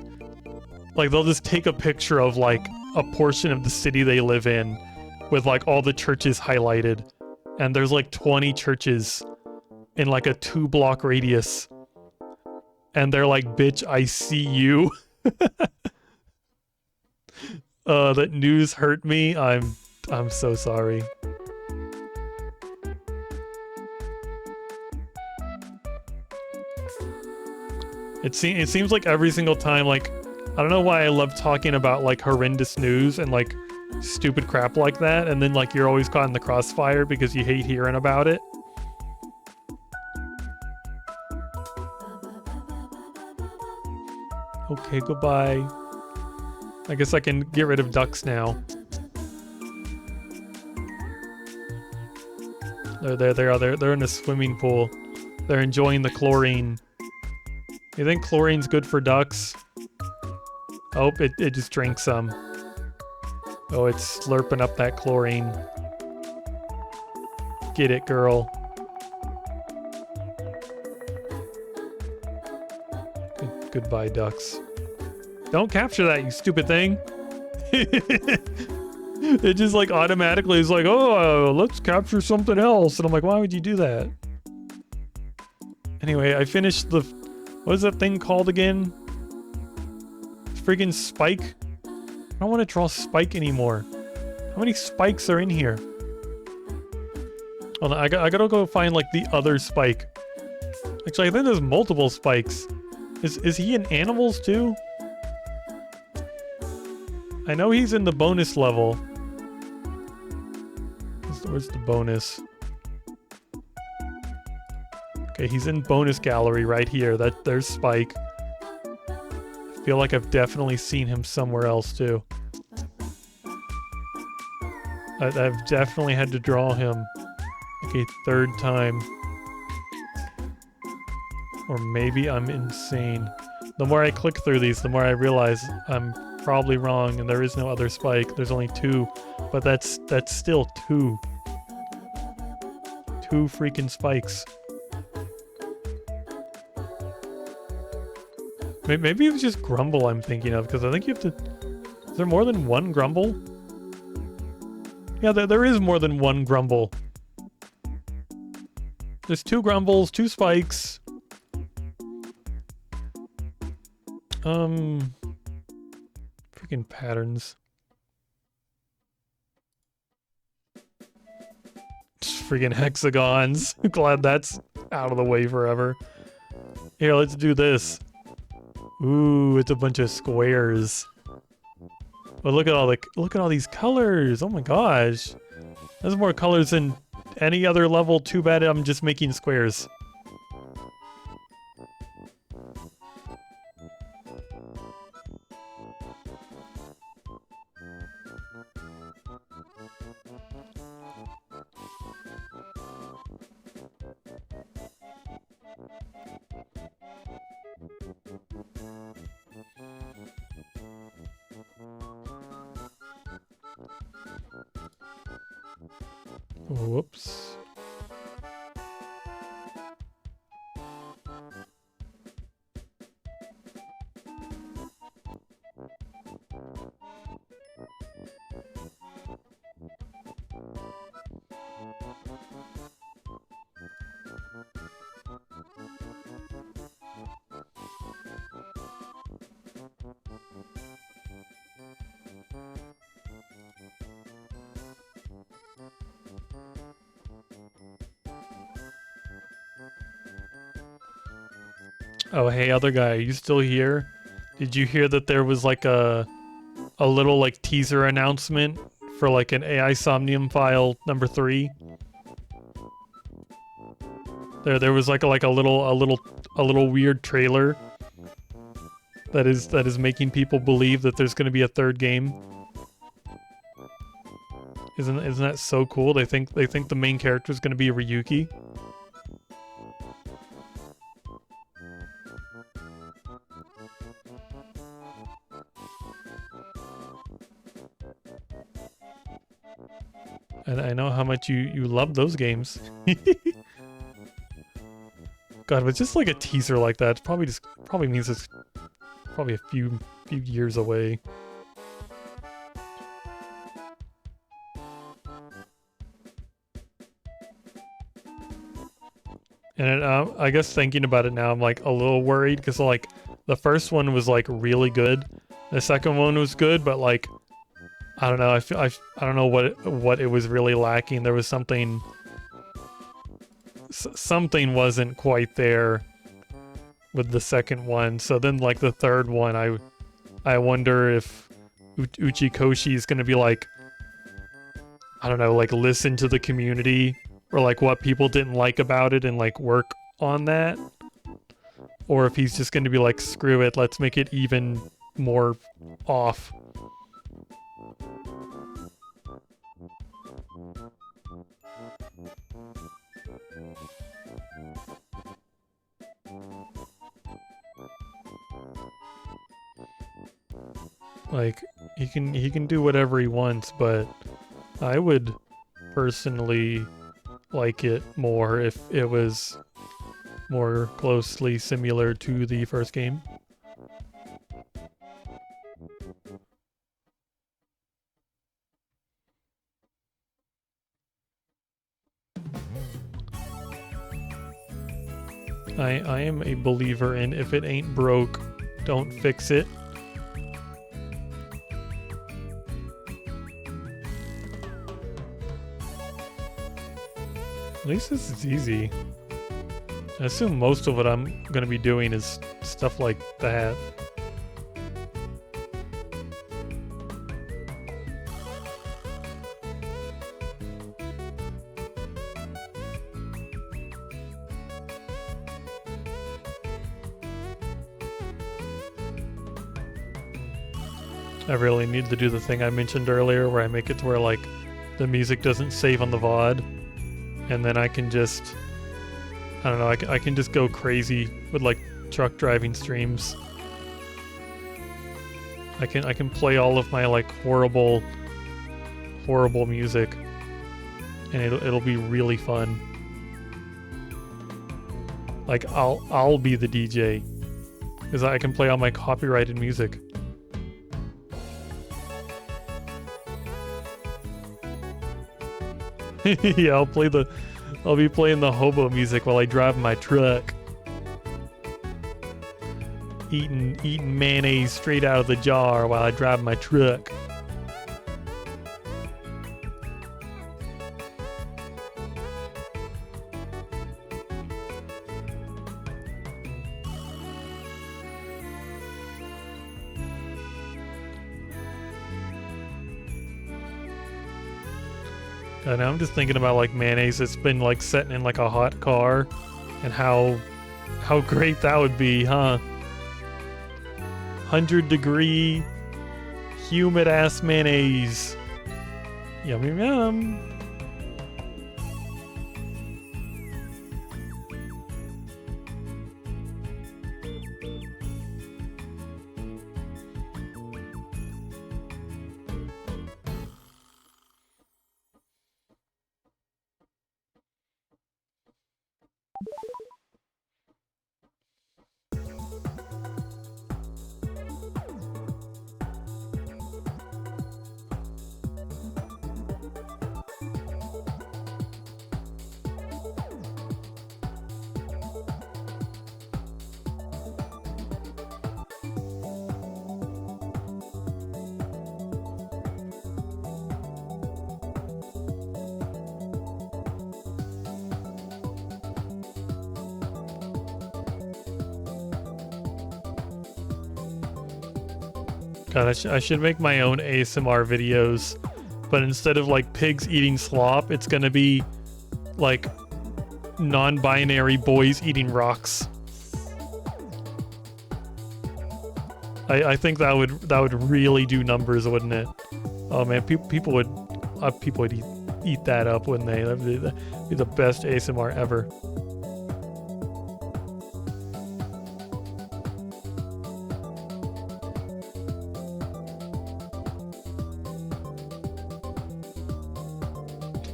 they'll just take a picture of like a portion of the city they live in with like all the churches highlighted, and there's like 20 churches in like a 2-block radius, and they're like, bitch, I see you. That news hurt me. I'm so sorry. It seems like every single time, like, I don't know why I love talking about like horrendous news and like stupid crap like that, and then like you're always caught in the crossfire because you hate hearing about it. Okay, goodbye. I guess I can get rid of ducks now. They're in a swimming pool. They're enjoying the chlorine. You think chlorine's good for ducks? Oh, it just drank some. Oh, it's slurping up that chlorine. Get it, girl. Goodbye, ducks. Don't capture that, you stupid thing. It just like automatically is like, oh, let's capture something else. And I'm like, why would you do that? Anyway, I finished the... What is that thing called again? Friggin' Spike? I don't want to draw Spike anymore. How many spikes are in here? Hold on, I gotta go find like the other Spike. Actually, I think there's multiple Spikes. Is he in animals too? I know he's in the bonus level. Where's the bonus? Okay, he's in bonus gallery right here. There's Spike. I feel like I've definitely seen him somewhere else too. I've definitely had to draw him like a third time. Or maybe I'm insane. The more I click through these, the more I realize I'm probably wrong and there is no other Spike. There's only 2, but that's still 2. 2 freaking Spikes. Maybe it was just Grumble I'm thinking of, because I think you have to... Is there more than one Grumble? Yeah, there is more than one Grumble. There's 2 Grumbles, 2 Spikes. Freaking patterns. freaking hexagons. Glad that's out of the way forever. Here, let's do this. Ooh, it's a bunch of squares. But look at all these colors. Oh my gosh. There's more colors than any other level. Too bad I'm just making squares. Whoops. Oh, hey, other guy, are you still here? Did you hear that there was like a little like teaser announcement for like an AI Somnium file number 3? There was like a little weird trailer that is making people believe that there's going to be a third game. Isn't that so cool? They think the main character is going to be Ryuki. And I know how much you love those games. God, but just like a teaser like that probably means it's probably a few years away. And I guess thinking about it now, I'm like a little worried because like the first one was like really good, the second one was good, but like I don't know. I don't know what it was really lacking. There was something wasn't quite there with the second one. So then like the third one, I wonder if Uchikoshi is going to be like, I don't know, like listen to the community or like what people didn't like about it and like work on that, or if he's just going to be like, screw it, let's make it even more off. Like he can do whatever he wants, but I would personally like it more if it was more closely similar to the first game. I am a believer in if it ain't broke, don't fix it. At least this is easy. I assume most of what I'm gonna be doing is stuff like that. I really need to do the thing I mentioned earlier where I make it to where like the music doesn't save on the VOD, and then I can just, I don't know, I can just go crazy with like truck driving streams. I can play all of my like horrible music, and it'll be really fun. Like I'll be the DJ because I can play all my copyrighted music. Yeah, I'll be playing the hobo music while I drive my truck. Eating mayonnaise straight out of the jar while I drive my truck. And I'm just thinking about like mayonnaise that's been like sitting in like a hot car, and how great that would be, huh? 100-degree humid ass mayonnaise. Yum yum yum. God, I should make my own ASMR videos, but instead of like pigs eating slop, it's gonna be like non-binary boys eating rocks. I think that would really do numbers, wouldn't it? Oh man, people would eat that up, wouldn't they? That'd be the best ASMR ever.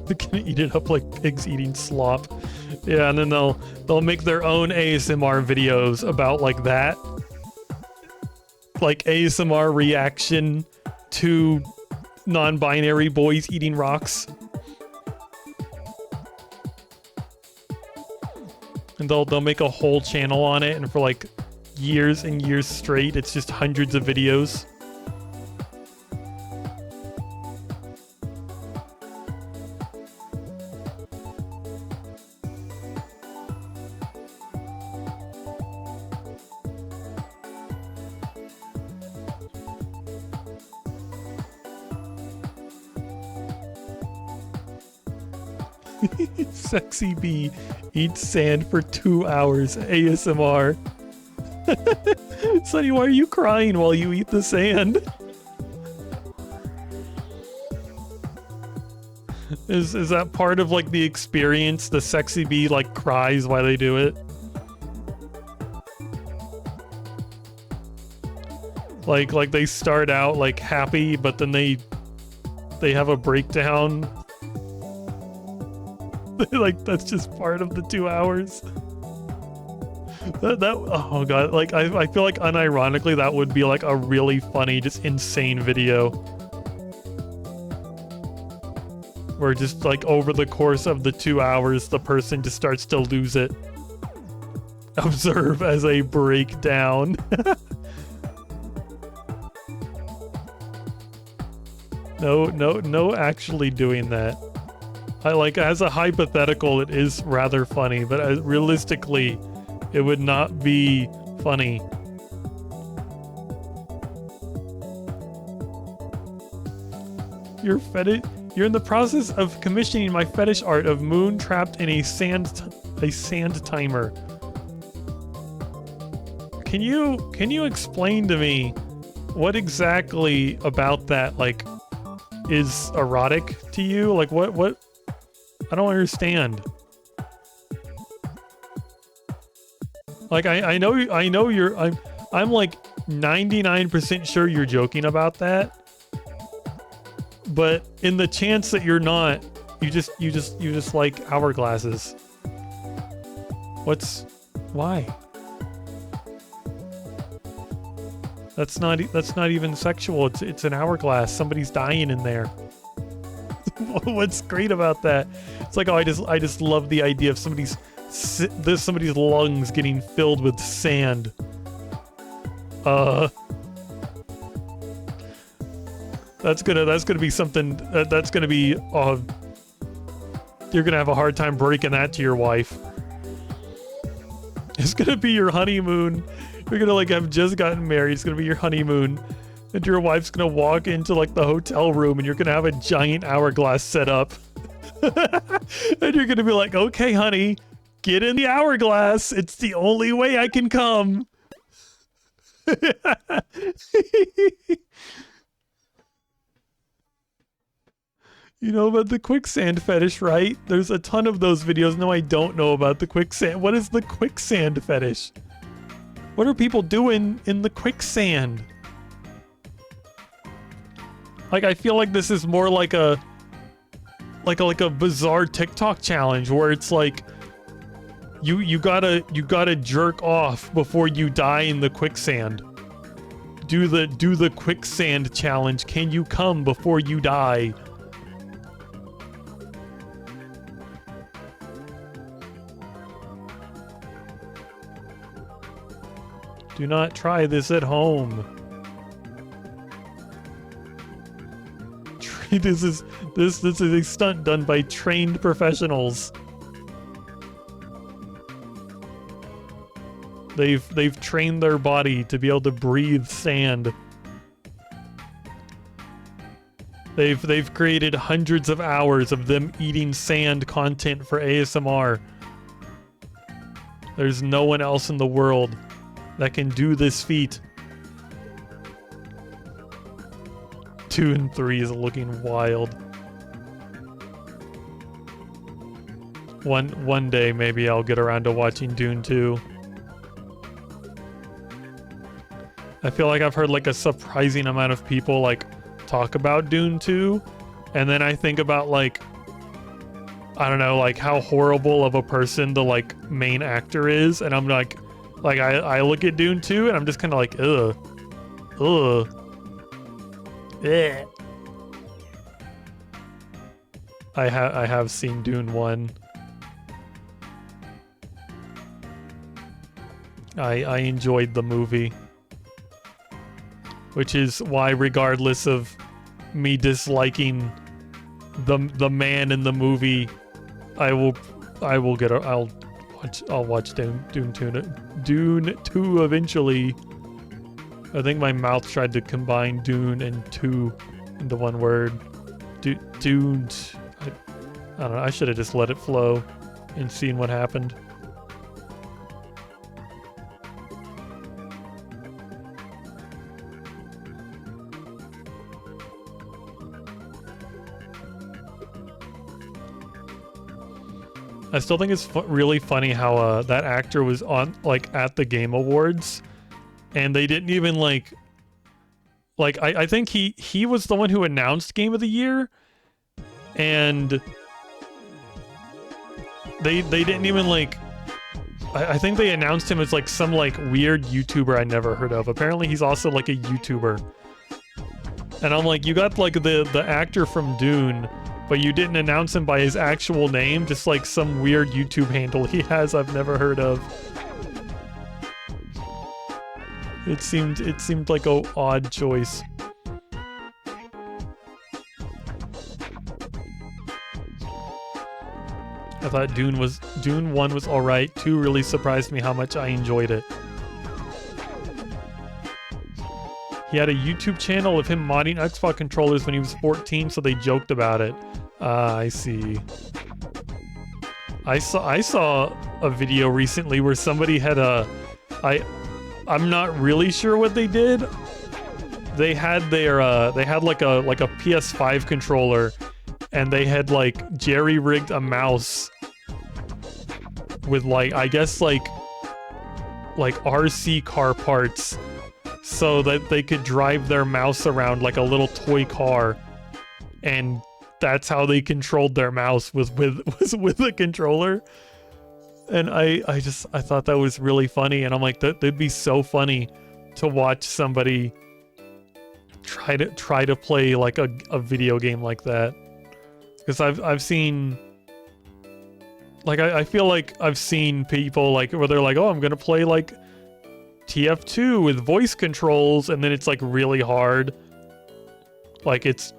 They're gonna eat it up like pigs eating slop. Yeah, and then they'll make their own ASMR videos about like that. Like ASMR reaction to non-binary boys eating rocks. And they'll make a whole channel on it, and for like years and years straight, it's just hundreds of videos. Sexy bee eats sand for 2 hours ASMR. Sonny, why are you crying while you eat the sand? Is that part of like the experience? The sexy bee like cries while they do it? Like they start out like happy, but then they have a breakdown. Like that's just part of the 2 hours. That oh god, like I feel like unironically that would be like a really funny, just insane video. Where just like over the course of the 2 hours, the person just starts to lose it. Observe as a breakdown. No, actually doing that. I like, as a hypothetical, it is rather funny, but realistically, it would not be funny. You're in the process of commissioning my fetish art of Moon trapped in a sand timer. Can you explain to me what exactly about that like is erotic to you? Like what? I don't understand. Like I know you're I'm like 99% sure you're joking about that. But in the chance that you're not, you just like hourglasses. Why? That's not even sexual. It's an hourglass. Somebody's dying in there. What's great about that? It's like, oh, I just love the idea of somebody's lungs getting filled with sand. That's gonna be something. That's gonna be. You're gonna have a hard time breaking that to your wife. It's gonna be your honeymoon. You're gonna like have just gotten married. It's gonna be your honeymoon. And your wife's gonna walk into like the hotel room and you're gonna have a giant hourglass set up And you're gonna be like, okay, honey, get in the hourglass. It's the only way I can come. You know about the quicksand fetish, right? There's a ton of those videos. No, I don't know about the quicksand. What is the quicksand fetish? What are people doing in the quicksand? Like, I feel like this is more like a bizarre TikTok challenge where it's like you gotta jerk off before you die in the quicksand. Do the quicksand challenge. Can you come before you die? Do not try this at home. This is a stunt done by trained professionals. They've trained their body to be able to breathe sand. They've created hundreds of hours of them eating sand content for ASMR. There's no one else in the world that can do this feat. 2 and 3 is looking wild. One day maybe I'll get around to watching Dune 2. I feel like I've heard like a surprising amount of people like talk about Dune 2, and then I think about like, I don't know, like how horrible of a person the like main actor is, and I'm like I look at Dune 2 and I'm just kind of like, ugh. I have seen Dune 1. I enjoyed the movie, which is why, regardless of me disliking the man in the movie, I'll watch Dune 2 eventually. I think my mouth tried to combine Dune and 2 into one word. Dune. I don't know. I should have just let it flow and seen what happened. I still think it's really funny how that actor was on like at the Game Awards, and they didn't even like I think he was the one who announced Game of the Year, and they didn't even like I think they announced him as like some like weird YouTuber I never heard of. Apparently he's also like a YouTuber, and I'm like, you got like the actor from Dune, but you didn't announce him by his actual name, just like some weird YouTube handle he has I've never heard of. It seemed like a odd choice. I thought Dune 1 was alright. 2 really surprised me how much I enjoyed it. He had a YouTube channel of him modding Xbox controllers when he was 14, so they joked about it. I see. I saw a video recently where somebody had I'm not really sure what they did. They had they had like a PS5 controller, and they had like jerry-rigged a mouse with like, I guess like RC car parts, so that they could drive their mouse around like a little toy car, and that's how they controlled their mouse, was with a controller. And I thought that was really funny, and I'm like, that'd be so funny to watch somebody try to play like a video game like that. Because I've seen, like, I feel like I've seen people like where they're like, oh, I'm gonna play like TF2 with voice controls, and then it's like really hard. Like it's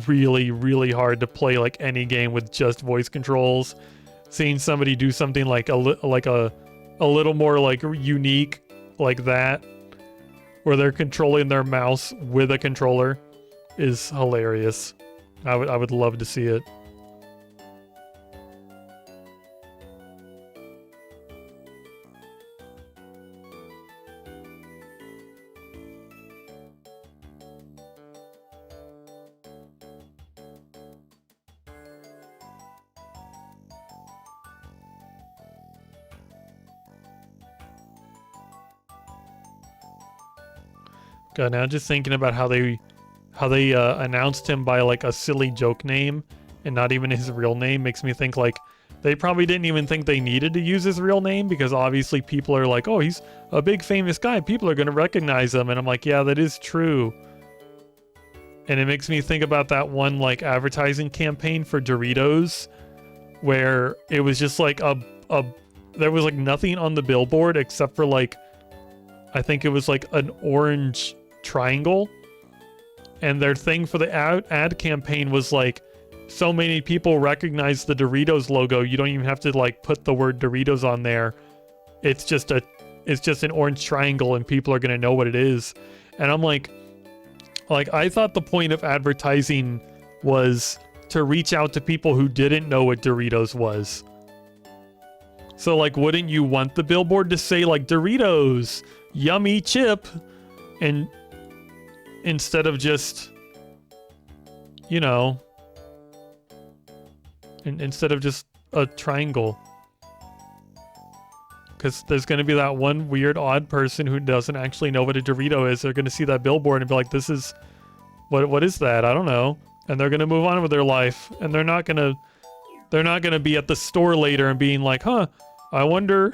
really, really hard to play like any game with just voice controls. Seeing somebody do something like a little more like unique like that, where they're controlling their mouse with a controller, is hilarious. I would love to see it. God, now just thinking about how they announced him by like a silly joke name and not even his real name makes me think like they probably didn't even think they needed to use his real name because obviously people are like, oh, he's a big famous guy. People are going to recognize him. And I'm like, yeah, that is true. And it makes me think about that one like advertising campaign for Doritos where it was just like there was like nothing on the billboard except for like, I think it was like an orange triangle. And their thing for the ad campaign was like, so many people recognize the Doritos logo, you don't even have to like put the word Doritos on there. It's just an orange triangle and people are gonna know what it is. And I'm like I thought the point of advertising was to reach out to people who didn't know what Doritos was. So like, wouldn't you want the billboard to say like Doritos, yummy chip, and instead of just, you know, instead of just a triangle? Because there's going to be that one weird odd person who doesn't actually know what a Dorito is. They're going to see that billboard and be like, this is what is that? I don't know. And they're going to move on with their life, and they're not going to be at the store later and being like, huh, I wonder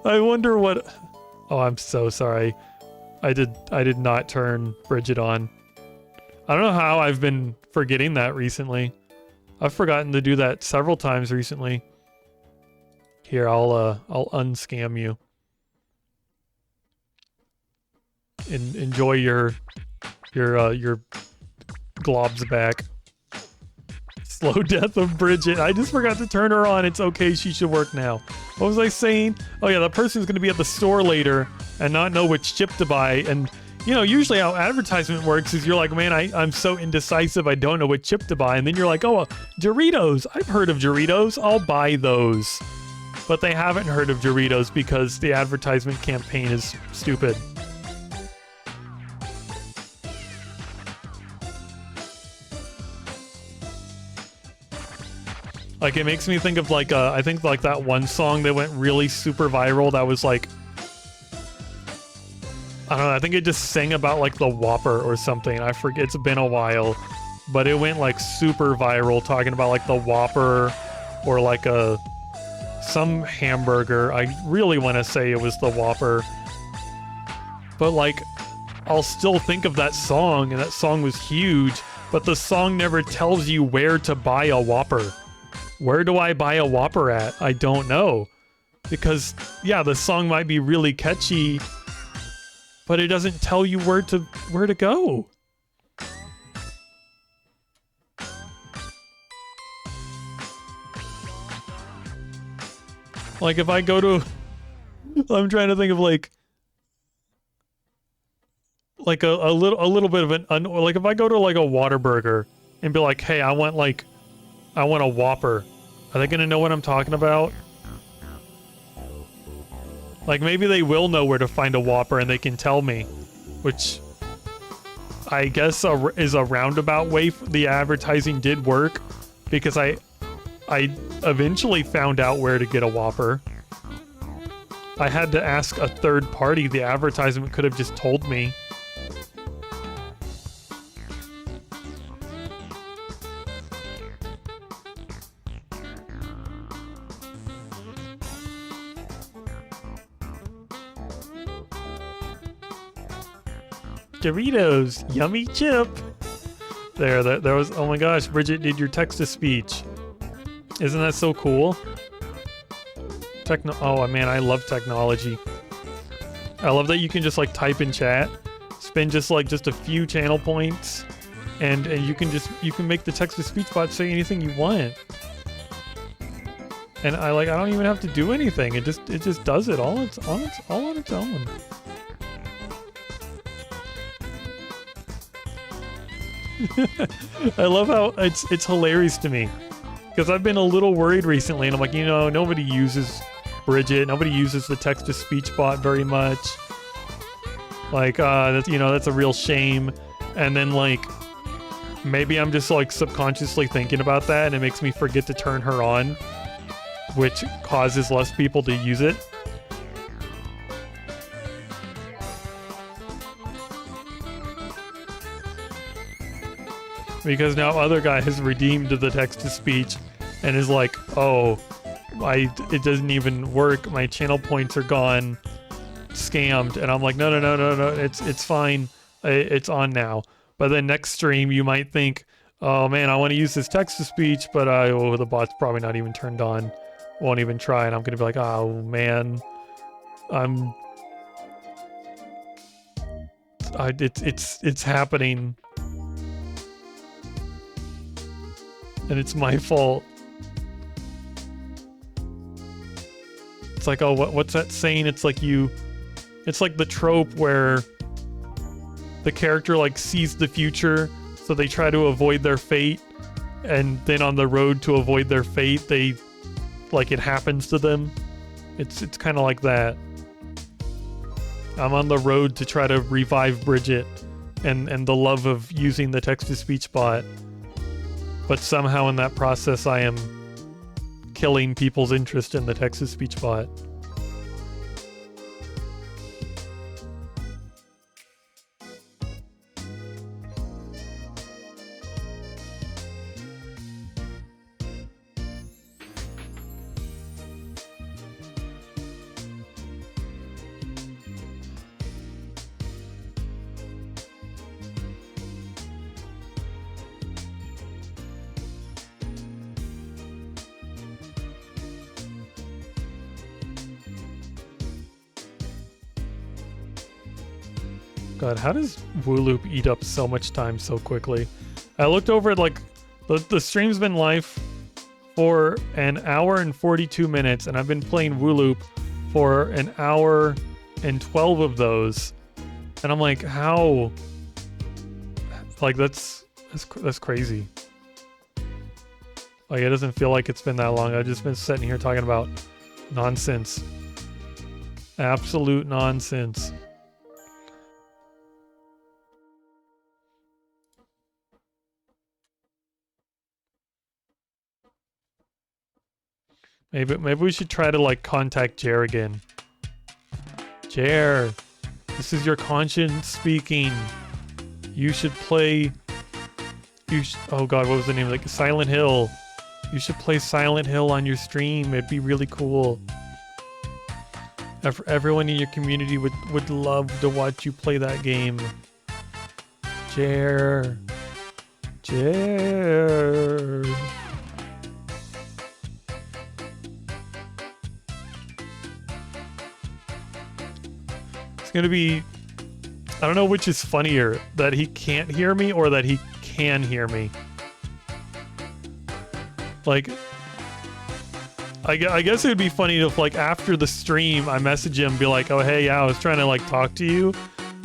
what. Oh, I'm so sorry. I did not turn Bridget on. I don't know how I've been forgetting that recently. I've forgotten to do that several times recently. Here, I'll unscam you. Enjoy your globs back. Slow death of Bridget. I just forgot to turn her on. It's okay. She should work now. What was I saying? Oh yeah, that person's going to be at the store later and not know which chip to buy. And you know, usually how advertisement works is you're like, man, I'm so indecisive. I don't know what chip to buy. And then you're like, oh, Doritos. I've heard of Doritos. I'll buy those. But they haven't heard of Doritos because the advertisement campaign is stupid. Like, it makes me think of like I think like that one song that went really super viral that was like, I don't know, I think it just sang about like the Whopper or something. I forget, it's been a while, but it went like super viral talking about like the Whopper or like some hamburger. I really want to say it was the Whopper, but like I'll still think of that song, and that song was huge, but the song never tells you where to buy a Whopper. Where do I buy a Whopper at? I don't know. Because, yeah, the song might be really catchy, but it doesn't tell you where to go. Like, if I go to... I'm trying to think of, like a little bit of like, if I go to, like, a Whataburger and be like, hey, I want a Whopper. Are they gonna know what I'm talking about? Like, maybe they will know where to find a Whopper and they can tell me, which I guess is a roundabout way. The advertising did work because I eventually found out where to get a Whopper. I had to ask a third party. The advertisement could have just told me. Doritos, yummy chip. There was, oh my gosh, Bridget did your text-to-speech. Isn't that so cool? Oh man, I love technology. I love that you can just like type in chat, spend just a few channel points, and you can make the text-to-speech bot say anything you want. And I don't even have to do anything. It just does it all on its own. I love how it's hilarious to me, because I've been a little worried recently, and I'm like, you know, nobody uses Bridget, nobody uses the text-to-speech bot very much. Like, that's, you know, that's a real shame. And then like, maybe I'm just like subconsciously thinking about that, and it makes me forget to turn her on, which causes less people to use it. because now other guy has redeemed the text-to-speech and is like, oh, it doesn't even work. My channel points are gone. Scammed. And I'm like, no, it's fine. It's on now. But then next stream, you might think, oh man, I want to use this text-to-speech, but the bot's probably not even turned on. Won't even try. And I'm going to be like, oh man, it's happening. And it's my fault. It's like, oh, what's that saying? It's like the trope where the character like sees the future, so they try to avoid their fate, and then on the road to avoid their fate, it happens to them. It's kind of like that. I'm on the road to try to revive Bridget and the love of using the text-to-speech bot, but somehow in that process I am killing people's interest in the text-to-speech bot. God, how does WooLoop eat up so much time so quickly? I looked over at like the stream's been live for an hour and 42 minutes, and I've been playing WooLoop for an hour and 12 of those, and I'm like, how? Like that's crazy. Like it doesn't feel like it's been that long. I've just been sitting here talking about nonsense, absolute nonsense. Maybe we should try to like contact Jer again. Jer, this is your conscience speaking. You should play. Oh God, what was the name? Like Silent Hill. You should play Silent Hill on your stream. It'd be really cool. Everyone in your community would love to watch you play that game. Jer. Gonna be, I don't know which is funnier, that he can't hear me or that he can hear me. Like, I guess it would be funny if like after the stream I message him and be like, oh hey, yeah, I was trying to like talk to you,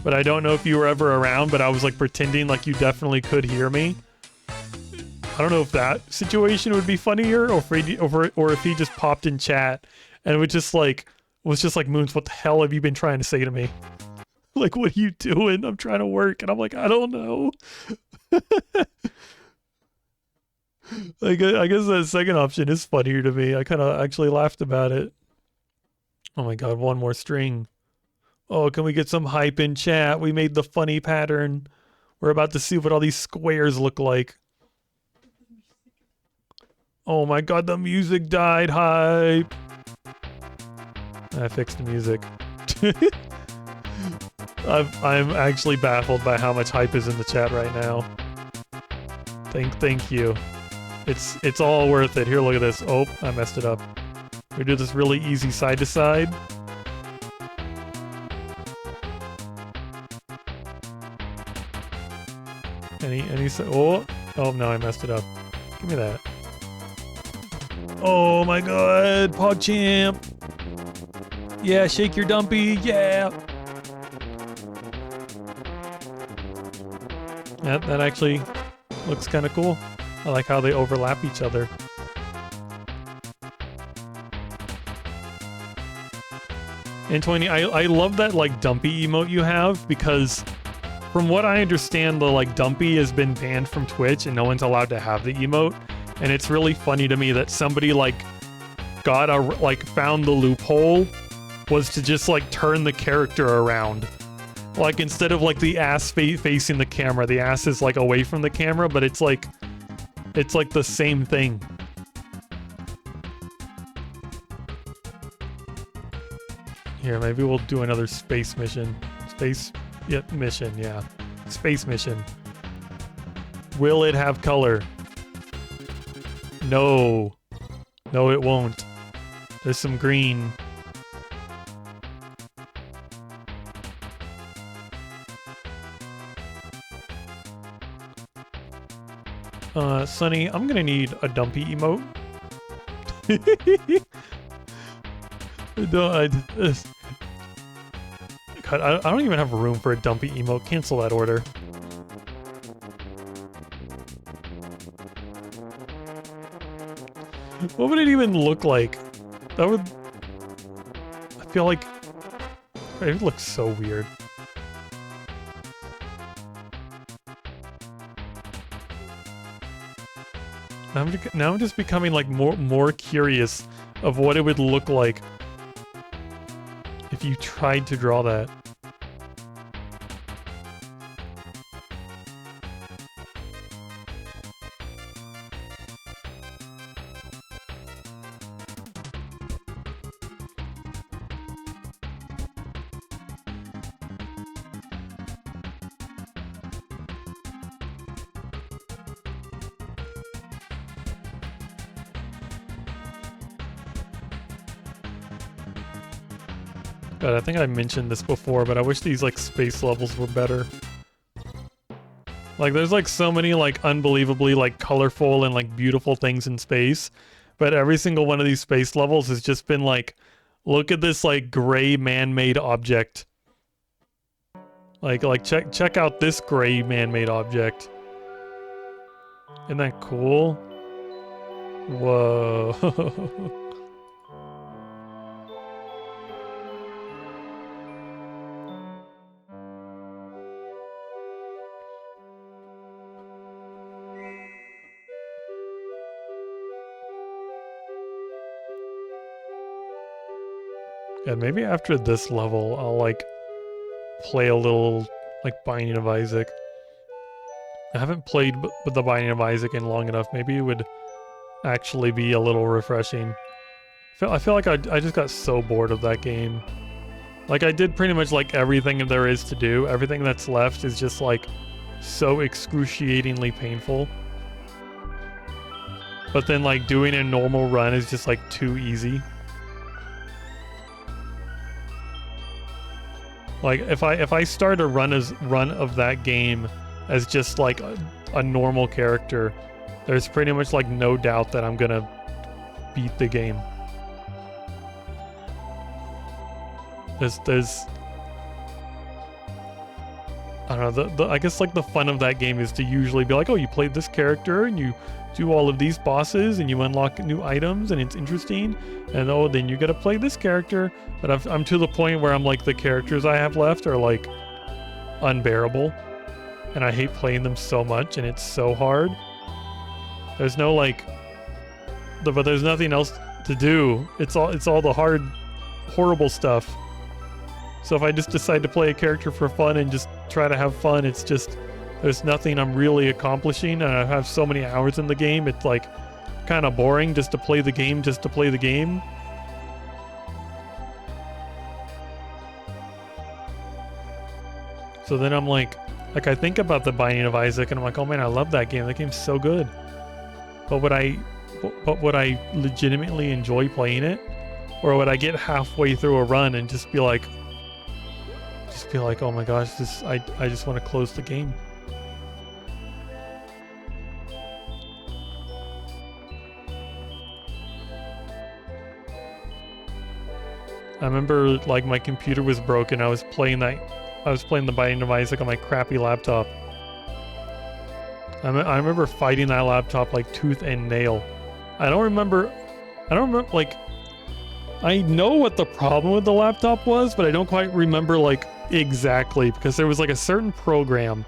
but I don't know if you were ever around, but I was like pretending like you definitely could hear me. I don't know if that situation would be funnier, or if he just popped in chat and was just like, Moons, what the hell have you been trying to say to me? Like, what are you doing? I'm trying to work. And I'm like, I don't know. Like, I guess that second option is funnier to me. I kind of actually laughed about it. Oh my God, one more string. Oh, can we get some hype in chat? We made the funny pattern. We're about to see what all these squares look like. Oh my God, the music died. Hype. I fixed the music. I'm actually baffled by how much hype is in the chat right now. Thank you. It's all worth it. Here, look at this. Oh, I messed it up. We do this really easy side to side. Oh no, I messed it up. Give me that. Oh my God, PogChamp. Yeah, shake your dumpy, yeah! That actually looks kind of cool. I like how they overlap each other. And 20, I love that like dumpy emote you have, because from what I understand, the like dumpy has been banned from Twitch and no one's allowed to have the emote. And it's really funny to me that somebody like found the loophole was to just like turn the character around Like instead of like the ass facing the camera, the ass is like away from the camera, but it's like the same thing. Here, maybe we'll do another space mission. Mission, yeah. Space mission. Will it have color? No. No, it won't. There's some green. Sonny, I'm gonna need a dumpy emote. No, God, I don't even have room for a dumpy emote. Cancel that order. What would it even look like? That would... I feel like... It would look so weird. Now I'm just becoming like more curious of what it would look like if you tried to draw that. God, I think I mentioned this before, but I wish these like space levels were better. Like there's like so many like unbelievably like colorful and like beautiful things in space, but every single one of these space levels has just been like, look at this like gray man-made object. Like check out this gray man-made object. Isn't that cool? Whoa. Yeah, maybe after this level, I'll like play a little like Binding of Isaac. I haven't played with the Binding of Isaac in long enough. Maybe it would actually be a little refreshing. I feel like I just got so bored of that game. Like I did pretty much like everything there is to do. Everything that's left is just like so excruciatingly painful. But then like doing a normal run is just like too easy. Like if I start a run of that game as just like a normal character, there's pretty much like no doubt that I'm gonna beat the game. There's I don't know, I guess like the fun of that game is to usually be like, oh, you played this character and you do all of these bosses and you unlock new items and it's interesting, and oh, then you gotta play this character. But I'm to the point where I'm like, the characters I have left are like unbearable and I hate playing them so much and it's so hard. There's no like but there's nothing else to do. It's all the hard, horrible stuff. So if I just decide to play a character for fun and just try to have fun, it's just, there's nothing I'm really accomplishing, and I have so many hours in the game, it's like kind of boring just to play the game just to play the game. So then I'm like I think about the Binding of Isaac and I'm like, oh man, I love that game. That game's so good. But would I legitimately enjoy playing it? Or would I get halfway through a run and just be like, oh my gosh, I just want to close the game. I remember like my computer was broken. I was playing the Binding of Isaac on my crappy laptop. I remember fighting that laptop like tooth and nail. I don't remember like, I know what the problem with the laptop was, but I don't quite remember like exactly, because there was like a certain program.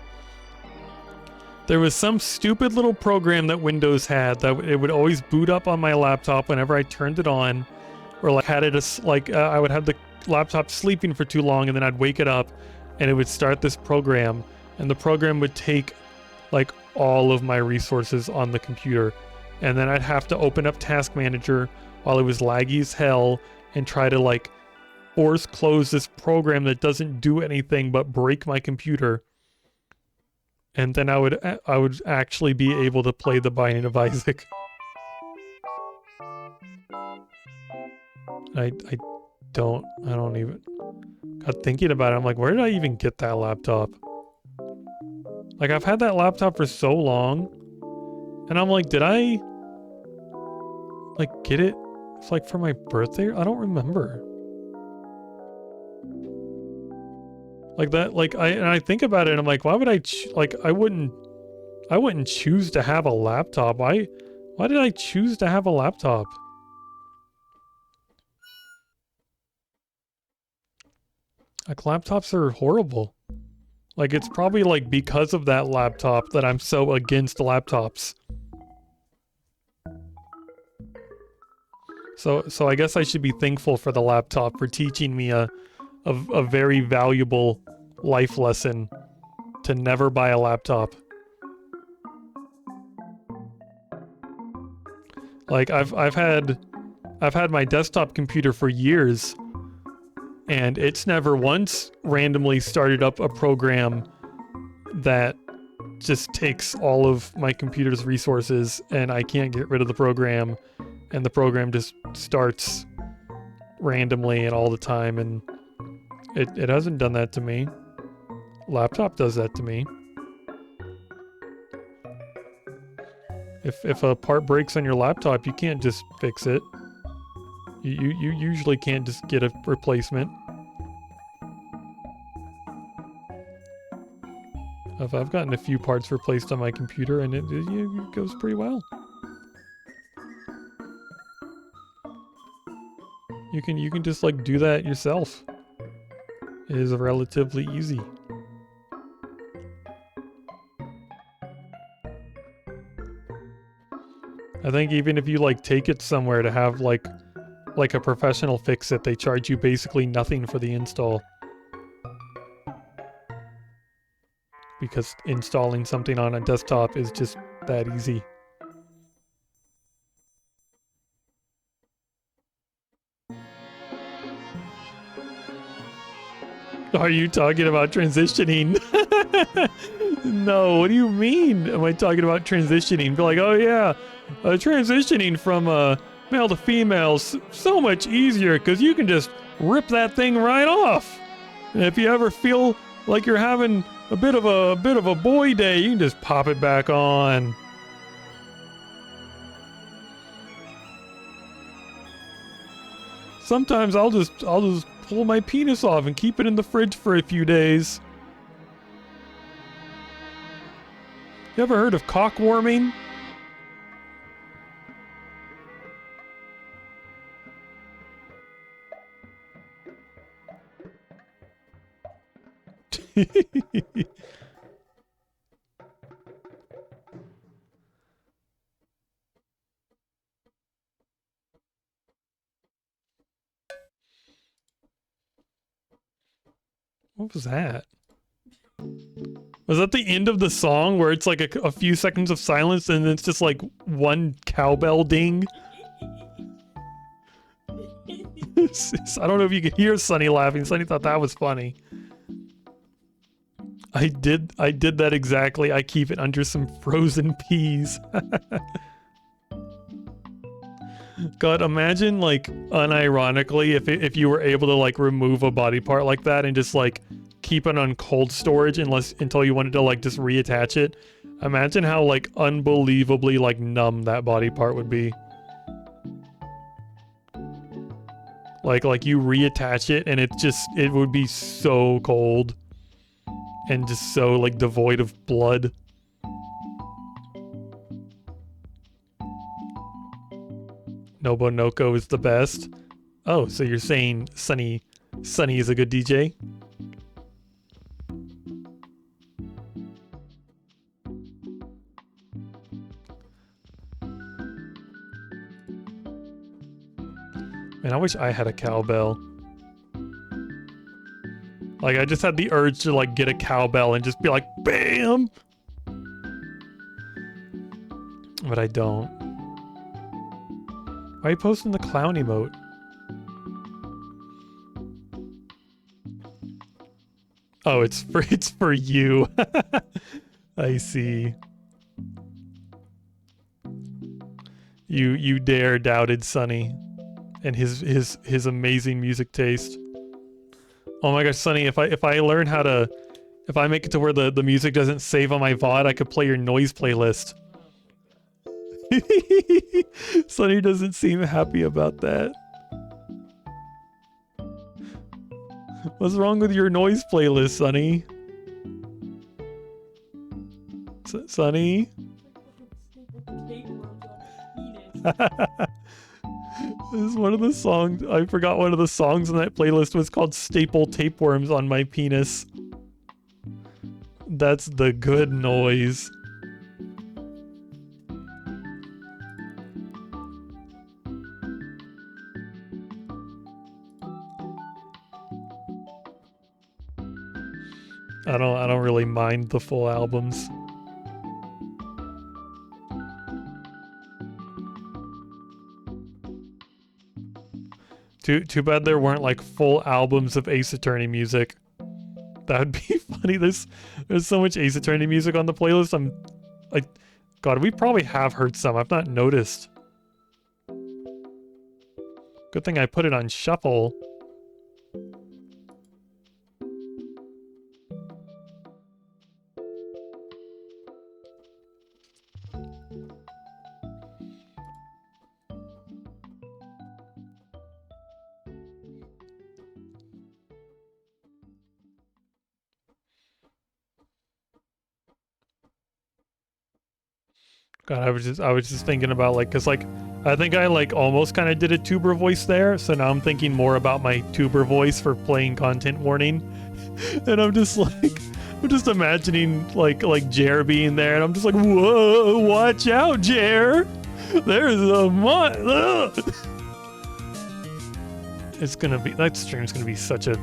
There was some stupid little program that Windows had that it would always boot up on my laptop whenever I turned it on, or like had it I would have the laptop sleeping for too long and then I'd wake it up and it would start this program, and the program would take like all of my resources on the computer, and then I'd have to open up Task Manager while it was laggy as hell and try to like force close this program that doesn't do anything but break my computer. And then I would actually be able to play The Binding of Isaac. I don't even got thinking about it. I'm like, where did I even get that laptop? Like, I've had that laptop for so long, and I'm like, did I like get it like for my birthday? I don't remember. Like that, like I think about it and I'm like, why would I wouldn't choose to have a laptop. Why did I choose to have a laptop? Like, laptops are horrible. Like, it's probably like because of that laptop that I'm so against laptops. So I guess I should be thankful for the laptop for teaching me a very valuable life lesson to never buy a laptop. Like, I've had my desktop computer for years, and it's never once randomly started up a program that just takes all of my computer's resources and I can't get rid of the program, and the program just starts randomly and all the time, and it hasn't done that to me. Laptop does that to me. If a part breaks on your laptop, you can't just fix it. You usually can't just get a replacement. I've gotten a few parts replaced on my computer, and it goes pretty well. You can just like do that yourself. It is relatively easy. I think even if you like take it somewhere to have like a professional fix it, they charge you basically nothing for the install. Because installing something on a desktop is just that easy. Are you talking about transitioning? No, what do you mean? Am I talking about transitioning? Be like, oh yeah, transitioning from male to female is so much easier because you can just rip that thing right off. And if you ever feel like you're having a bit of a boy day, you can just pop it back on. Sometimes I'll just pull my penis off and keep it in the fridge for a few days. You ever heard of cock warming? What was that? Was that the end of the song where it's like a few seconds of silence and it's just like one cowbell ding? I don't know if you could hear Sunny laughing. Sunny thought that was funny. I did that exactly. I keep it under some frozen peas. God, imagine like unironically if you were able to like remove a body part like that and just like keep it on cold storage until you wanted to like just reattach it. Imagine how like unbelievably like numb that body part would be. Like you reattach it and it would be so cold and just so like devoid of blood. Nobunoko is the best. Oh, so you're saying Sunny is a good DJ? Man, I wish I had a cowbell. Like, I just had the urge to, like, get a cowbell and just be like, BAM! But I don't. Why are you posting the clown emote? Oh, it's for you. I see. You dare doubted Sonny and his amazing music taste. Oh my gosh, Sonny, if I learn how to, if I make it to where the music doesn't save on my VOD, I could play your noise playlist. Sonny doesn't seem happy about that. What's wrong with your noise playlist, Sonny? Sonny? This is one of the songs. I forgot one of the songs in that playlist was called Staple Tapeworms on My Penis. That's the good noise. I don't really mind the full albums. Too bad there weren't like full albums of Ace Attorney music. That would be funny. There's so much Ace Attorney music on the playlist. I'm like, God, we probably have heard some. I've not noticed. Good thing I put it on shuffle. God, I was just thinking about like, cause like, I think I like almost kind of did a tuber voice there. So now I'm thinking more about my tuber voice for playing content warning. And I'm just like, I'm just imagining like Jer being there, and I'm just like, whoa, watch out, Jer. There's a It's gonna be, that stream's gonna be such a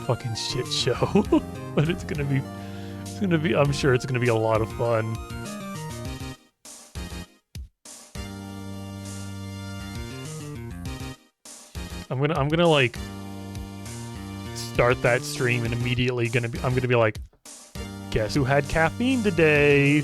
fucking shit show. But it's gonna be, I'm sure it's gonna be a lot of fun. I'm gonna like start that stream and immediately I'm gonna be like, guess who had caffeine today?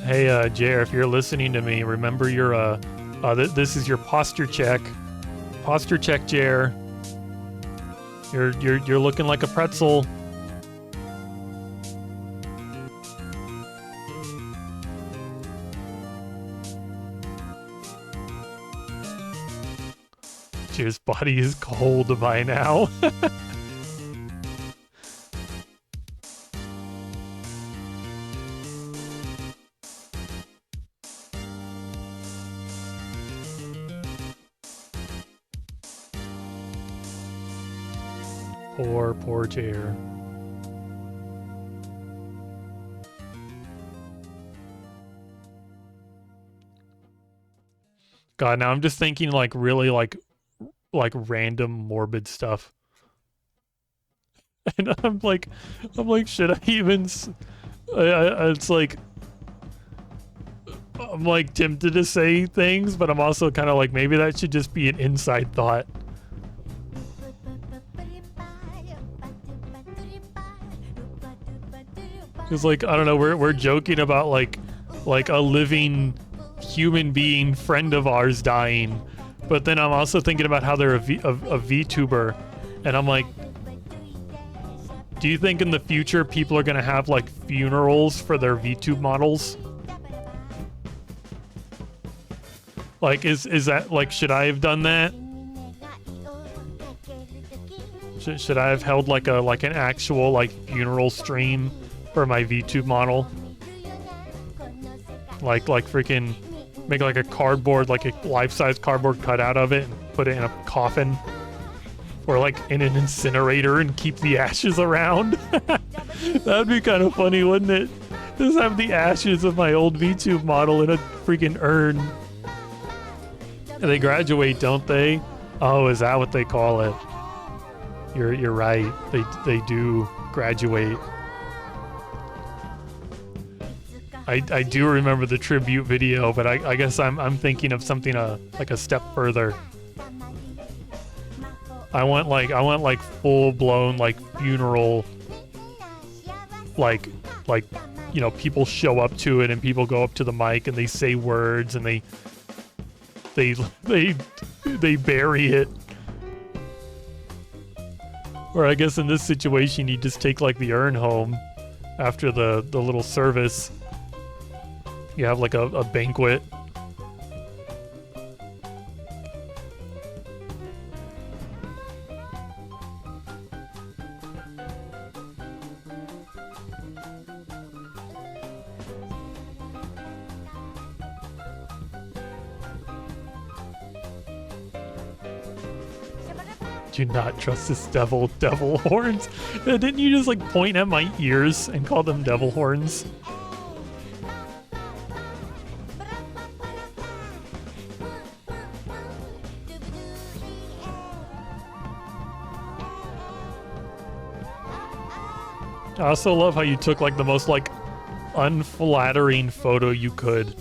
Hey, Jer, if you're listening to me, remember your this is your posture check. Posture check, Jer. You're looking like a pretzel. Jer's body is cold by now. Poor Jer. God, now I'm just thinking like really like random morbid stuff. And I'm like, should I even? It's like, I'm like tempted to say things, but I'm also kind of like, maybe that should just be an inside thought. Because like, I don't know, we're joking about like a living human being friend of ours dying, but then I'm also thinking about how they're a VTuber, and I'm like, do you think in the future people are gonna have like funerals for their VTube models? Like, is that like, should I have done that? Should I have held like an actual like funeral stream for my VTube model? Like freaking make like a cardboard, like a life-size cardboard cutout of it and put it in a coffin or like in an incinerator and keep the ashes around. That'd be kind of funny, wouldn't it? Just have the ashes of my old VTube model in a freaking urn. They graduate, don't they? Oh, is that what they call it? You're right. They do graduate. I do remember the tribute video, but I guess I'm thinking of something like a step further. I want like full blown like funeral, like you know, people show up to it and people go up to the mic and they say words and they bury it. Or I guess in this situation you just take like the urn home after the little service. You have like a banquet. Do not trust this devil horns. Didn't you just like point at my ears and call them devil horns? I also love how you took like the most like unflattering photo you could.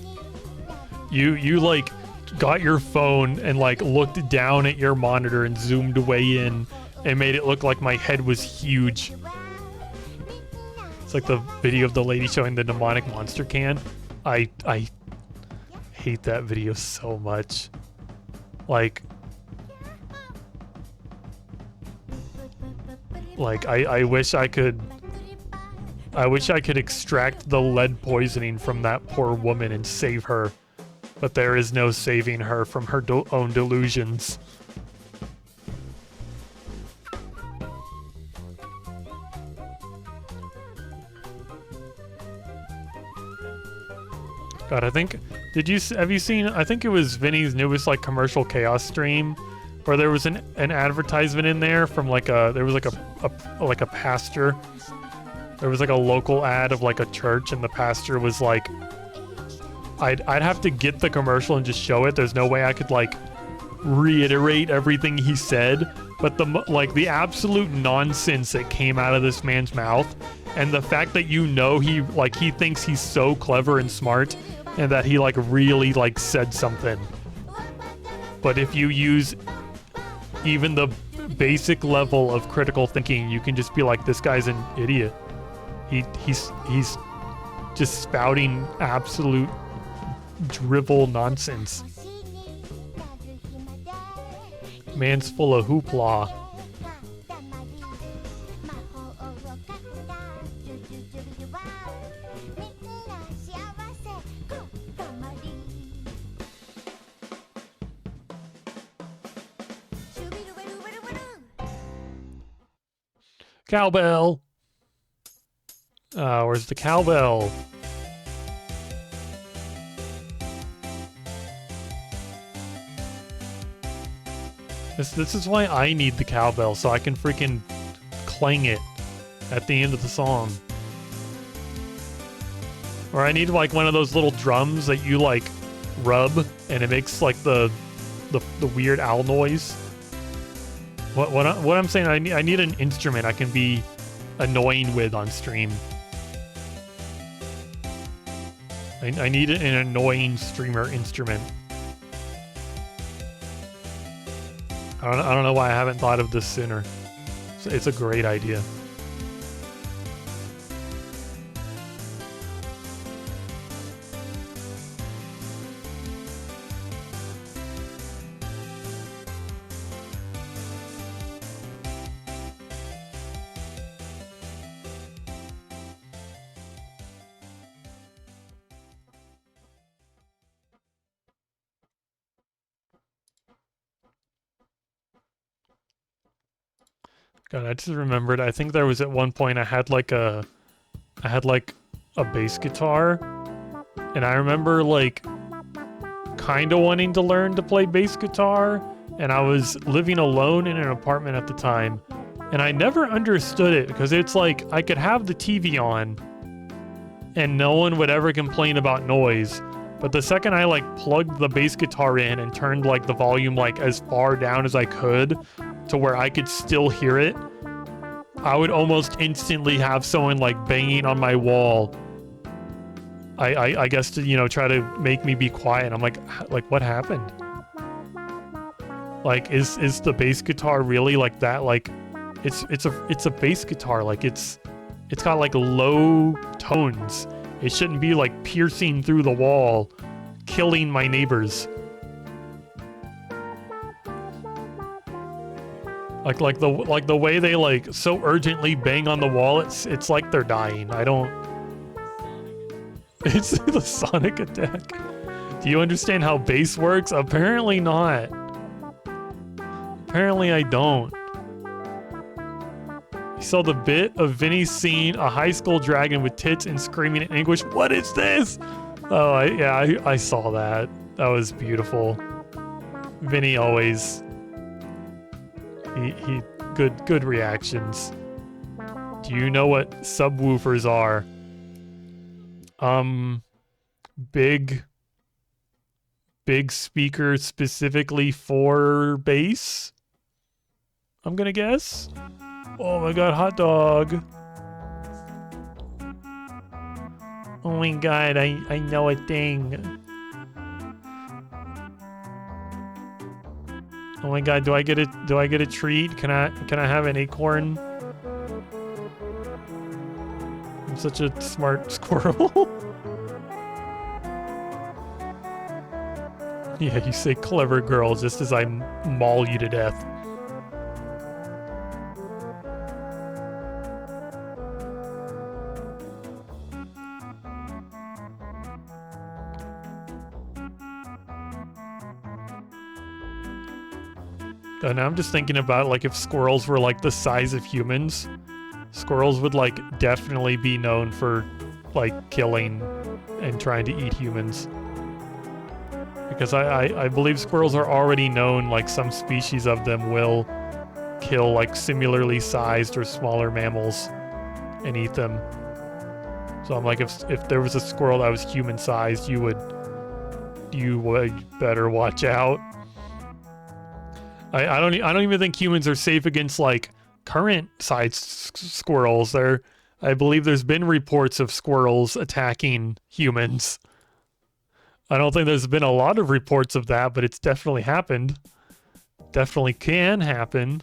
You like got your phone and like looked down at your monitor and zoomed way in and made it look like my head was huge. It's like the video of the lady showing the demonic monster can. I hate that video so much. Like I wish I could extract the lead poisoning from that poor woman and save her. But there is no saving her from her own delusions. God, I think, have you seen, I think it was Vinny's newest like commercial chaos stream where there was an advertisement in there from like there was like a pastor. There was like a local ad of like a church and the pastor was like, I'd have to get the commercial and just show it. There's no way I could like reiterate everything he said, but the absolute nonsense that came out of this man's mouth and the fact that he thinks he's so clever and smart and that he like really like said something. But if you use even the basic level of critical thinking, you can just be like, this guy's an idiot. He's just spouting absolute drivel nonsense. Man's full of hoopla. Cowbell. Where's the cowbell? This is why I need the cowbell, so I can freaking clang it at the end of the song. Or I need like one of those little drums that you like rub and it makes like the weird owl noise. What I'm saying, I need an instrument I can be annoying with on stream. I need an annoying streamer instrument. I don't know why I haven't thought of this sooner. It's a great idea. God, I just remembered. I think there was at one point I had like a bass guitar, and I remember like kind of wanting to learn to play bass guitar, and I was living alone in an apartment at the time, and I never understood it because it's like I could have the TV on and no one would ever complain about noise. But the second I like plugged the bass guitar in and turned like the volume like as far down as I could to where I could still hear it, I would almost instantly have someone like banging on my wall. I guess to, you know, try to make me be quiet. I'm like what happened? Like is the bass guitar really like that? Like it's a bass guitar. Like it's got like low tones. It shouldn't be like piercing through the wall, killing my neighbors. Like the way they like so urgently bang on the wall, it's like they're dying. I don't. It's the sonic attack. Do you understand how bass works? Apparently not. Apparently I don't. You saw the bit of Vinny seeing a high school dragon with tits and screaming in anguish. What is this? Oh, I saw that. That was beautiful. Vinny always... He good reactions. Do you know what subwoofers are? Big speakers specifically for bass, I'm gonna guess. Oh my god, hot dog. Oh my god, I know a thing. Oh my god, do I get a treat? Can I have an acorn? I'm such a smart squirrel. Yeah, you say clever girl just as I maul you to death. And I'm just thinking about like if squirrels were like the size of humans, squirrels would like definitely be known for like killing and trying to eat humans. Because I believe squirrels are already known, like some species of them will kill like similarly sized or smaller mammals and eat them. So I'm like, if there was a squirrel that was human sized, you would better watch out. I don't even think humans are safe against like current sized squirrels. I believe there's been reports of squirrels attacking humans. I don't think there's been a lot of reports of that, but it's definitely happened. Definitely can happen.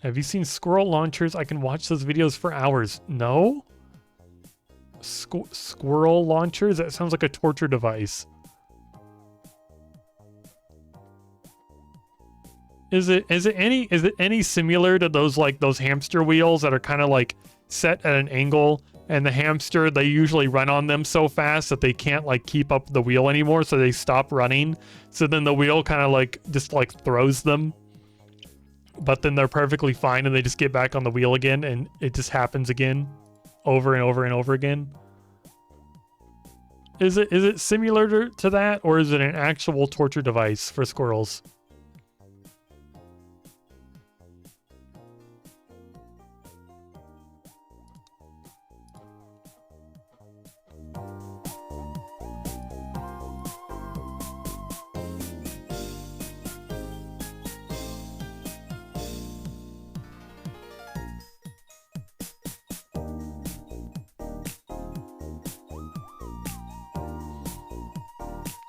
Have you seen squirrel launchers? I can watch those videos for hours. No? Squirrel launchers? That sounds like a torture device. Is it any similar to those like those hamster wheels that are kind of like set at an angle, and the hamster, they usually run on them so fast that they can't like keep up the wheel anymore, so they stop running. So then the wheel kind of like just like throws them. But then they're perfectly fine and they just get back on the wheel again, and it just happens again over and over and over again. Is it similar to that, or is it an actual torture device for squirrels?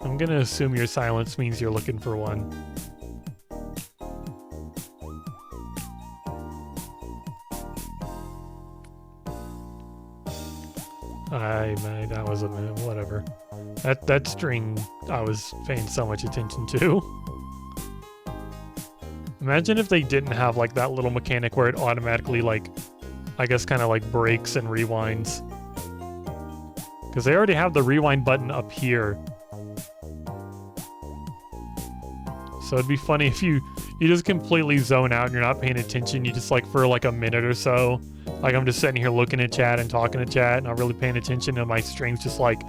I'm gonna assume your silence means you're looking for one. That was a minute, whatever. That string I was paying so much attention to. Imagine if they didn't have like that little mechanic where it automatically like, I guess kind of like breaks and rewinds. Because they already have the rewind button up here. So it'd be funny if you just completely zone out and you're not paying attention. You just like for like a minute or so. Like I'm just sitting here looking at chat and talking to chat, not really paying attention, and my string's just like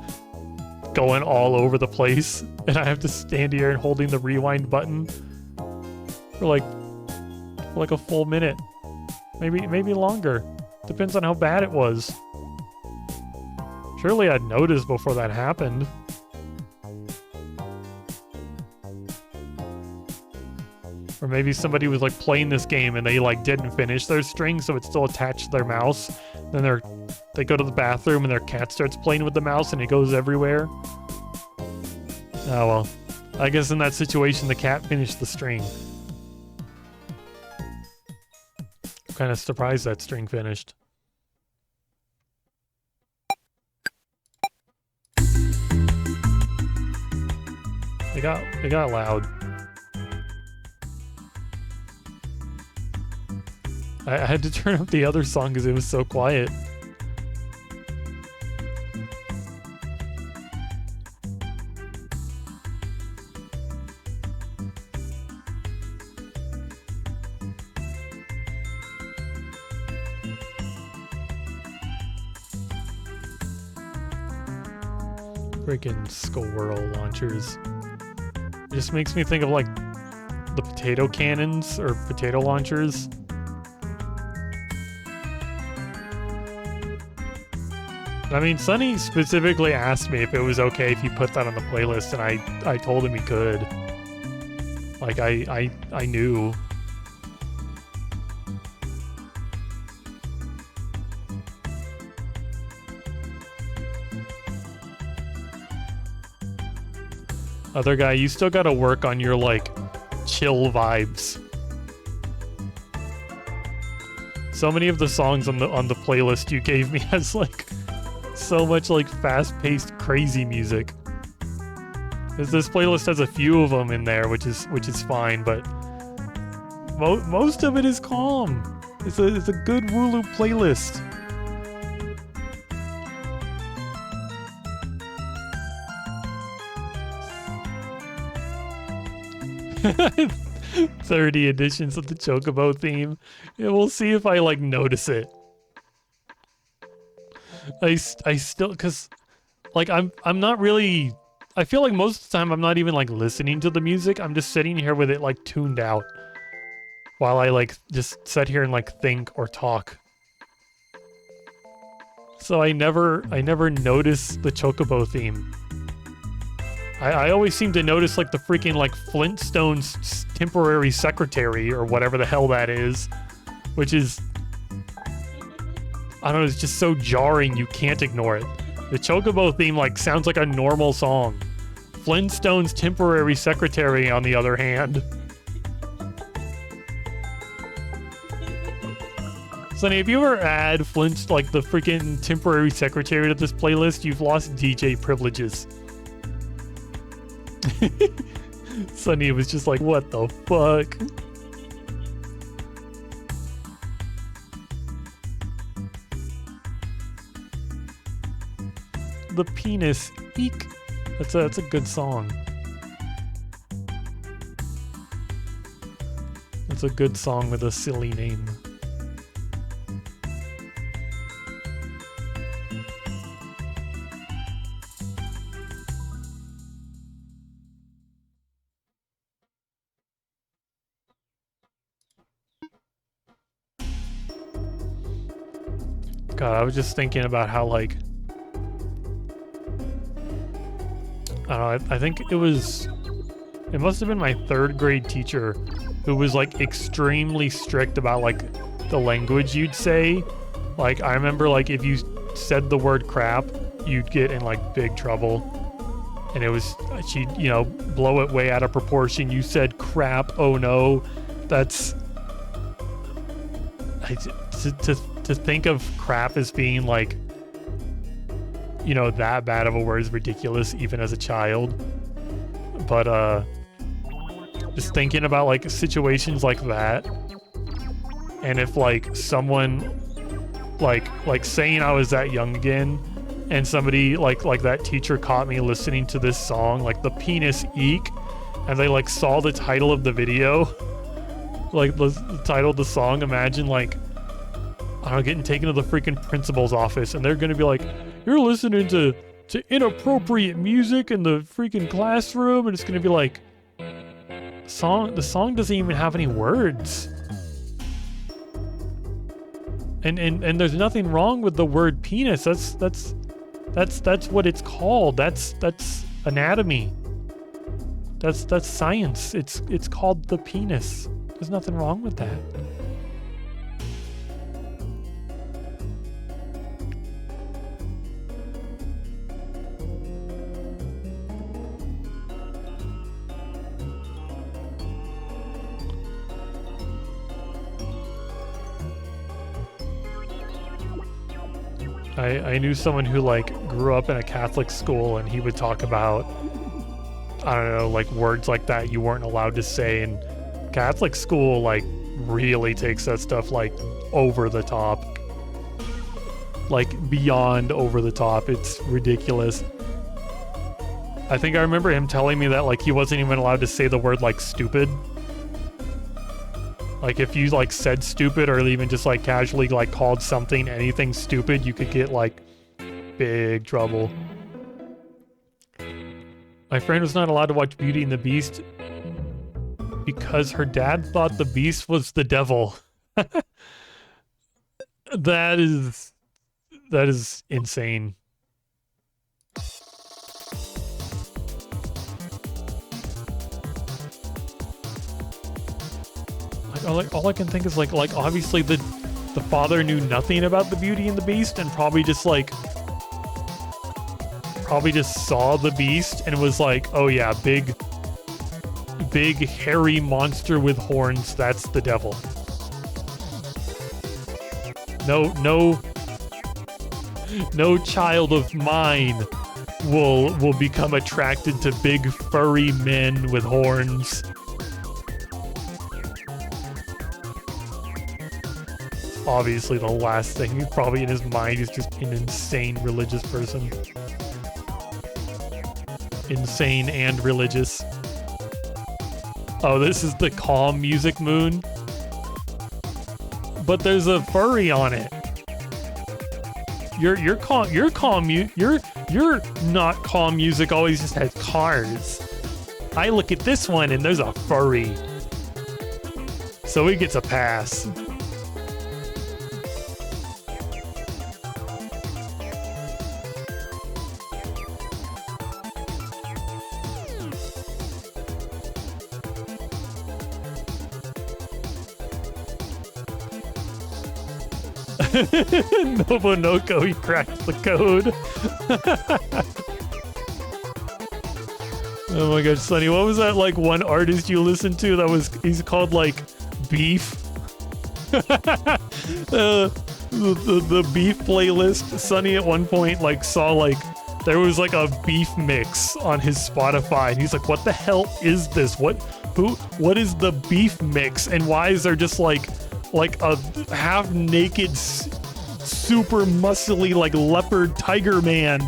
going all over the place. And I have to stand here and holding the rewind button for like a full minute. Maybe longer. Depends on how bad it was. Surely I'd notice before that happened. Or maybe somebody was like playing this game and they like didn't finish their string, so it's still attached to their mouse. Then they go to the bathroom and their cat starts playing with the mouse and it goes everywhere. Oh well. I guess in that situation the cat finished the string. I'm kind of surprised that string finished. It got loud. I had to turn up the other song because it was so quiet. Freaking squirrel launchers. It just makes me think of like the potato cannons or potato launchers. I mean, Sonny specifically asked me if it was okay if you put that on the playlist, and I told him he could. Like, I knew. Other guy, you still gotta work on your, like, chill vibes. So many of the songs on the playlist you gave me has, like, so much like fast-paced crazy music. This playlist has a few of them in there, which is fine, but most of it is calm. It's a good WooLoop playlist. "30 editions of the Chocobo theme." Yeah, we'll see if I like notice it. I still, cause like I'm not really, I feel like most of the time I'm not even like listening to the music. I'm just sitting here with it like tuned out while I like just sit here and like think or talk. So I never notice the Chocobo theme. I always seem to notice like the freaking like Flintstones temporary secretary or whatever the hell that is, which is, I don't know, it's just so jarring you can't ignore it. The Chocobo theme like sounds like a normal song. Flintstones temporary secretary, on the other hand. Sonny, if you ever add Flint, like the freaking temporary secretary to this playlist, you've lost DJ privileges. Sonny was just like, what the fuck? The penis, eek. That's a good song. That's a good song with a silly name. God, I was just thinking about how, like, I don't know, I think it must have been my 3rd grade teacher who was, like, extremely strict about, like, the language you'd say. Like, I remember, like, if you said the word crap, you'd get in, like, big trouble. And it was, she'd, you know, blow it way out of proportion. You said crap, oh no. That's... To think of crap as being like, you know, that bad of a word is ridiculous even as a child. But just thinking about like situations like that, and if like someone like saying I was that young again and somebody like that teacher caught me listening to this song, like the penis eek, and they like saw the title of the video, like the title of the song. Imagine like, I don't know, getting taken to the freaking principal's office, and they're gonna be like, you're listening to inappropriate music in the freaking classroom, and it's gonna be like, the song doesn't even have any words. And there's nothing wrong with the word penis. That's what it's called. That's anatomy. That's science. It's called the penis. There's nothing wrong with that. I knew someone who like grew up in a Catholic school, and he would talk about, I don't know, like words like that you weren't allowed to say, and Catholic school like really takes that stuff like over the top, like beyond over the top. It's ridiculous. I think I remember him telling me that like he wasn't even allowed to say the word like stupid. Like if you like said stupid, or even just like casually like called something anything stupid, you could get like big trouble. My friend was not allowed to watch Beauty and the Beast because her dad thought the Beast was the devil. That is insane. All I can think is like obviously the father knew nothing about the Beauty and the Beast, and probably just saw the Beast and was like, oh yeah, big hairy monster with horns, that's the devil. No child of mine will become attracted to big furry men with horns. Obviously the last thing probably in his mind is just an insane religious person. Insane and religious. Oh, this is the calm music moon? But there's a furry on it. Your not calm music always just has cars. I look at this one and there's a furry. So he gets a pass. Nobunoko, he cracked the code. Oh my god, Sonny, what was that like one artist you listened to that was, he's called like Beef? The Beef playlist. Sonny at one point like saw like there was like a Beef mix on his Spotify, and he's like, what the hell is this? What is the Beef mix, and why is there just like a half-naked, super muscly, like leopard tiger man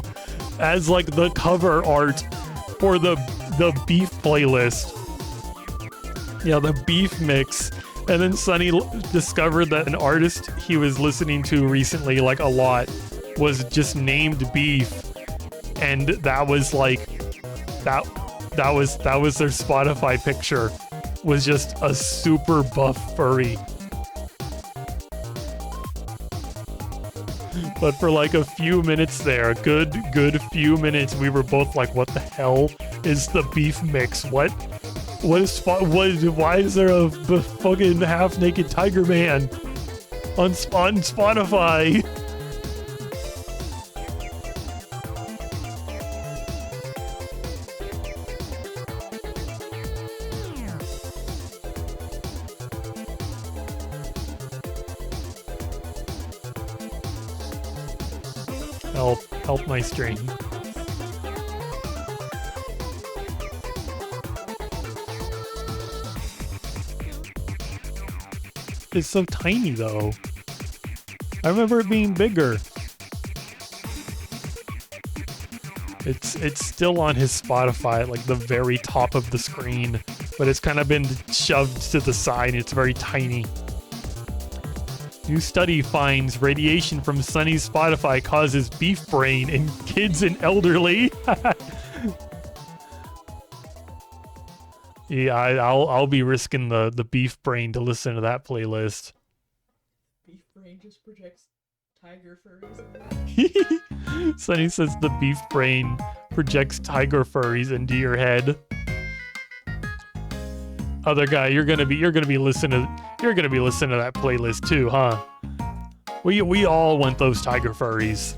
as like the cover art for the Beef playlist? Yeah, the Beef mix. And then Sonny discovered that an artist he was listening to recently, like a lot, was just named Beef, and that was like that was their Spotify picture, was just a super buff furry. But for like a few minutes there, a good few minutes, we were both like, what the hell is the Beef mix? Why is there a fucking half-naked tiger man on Spotify? Help my stream. It's so tiny though. I remember it being bigger. It's still on his Spotify at like the very top of the screen, but it's kind of been shoved to the side. It's very tiny. New study finds radiation from Sunny's Spotify causes beef brain in kids and elderly. Yeah, I'll be risking the beef brain to listen to that playlist. Beef brain just projects tiger furries. Sunny says the beef brain projects tiger furries into your head. Other guy, you're gonna be listening to that playlist too, huh? We all want those tiger furries.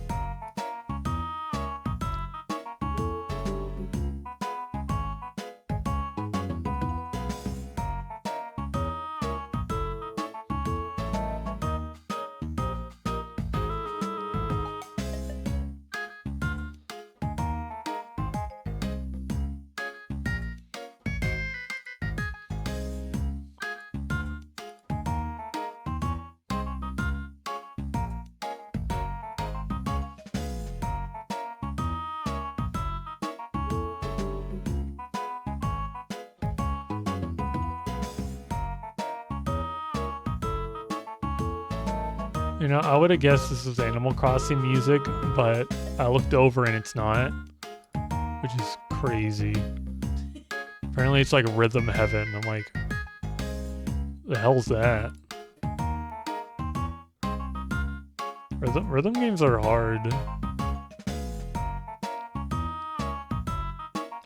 You know, I would have guessed this was Animal Crossing music, but I looked over and it's not, which is crazy. Apparently it's like Rhythm Heaven. I'm like, the hell's that? Rhythm games are hard.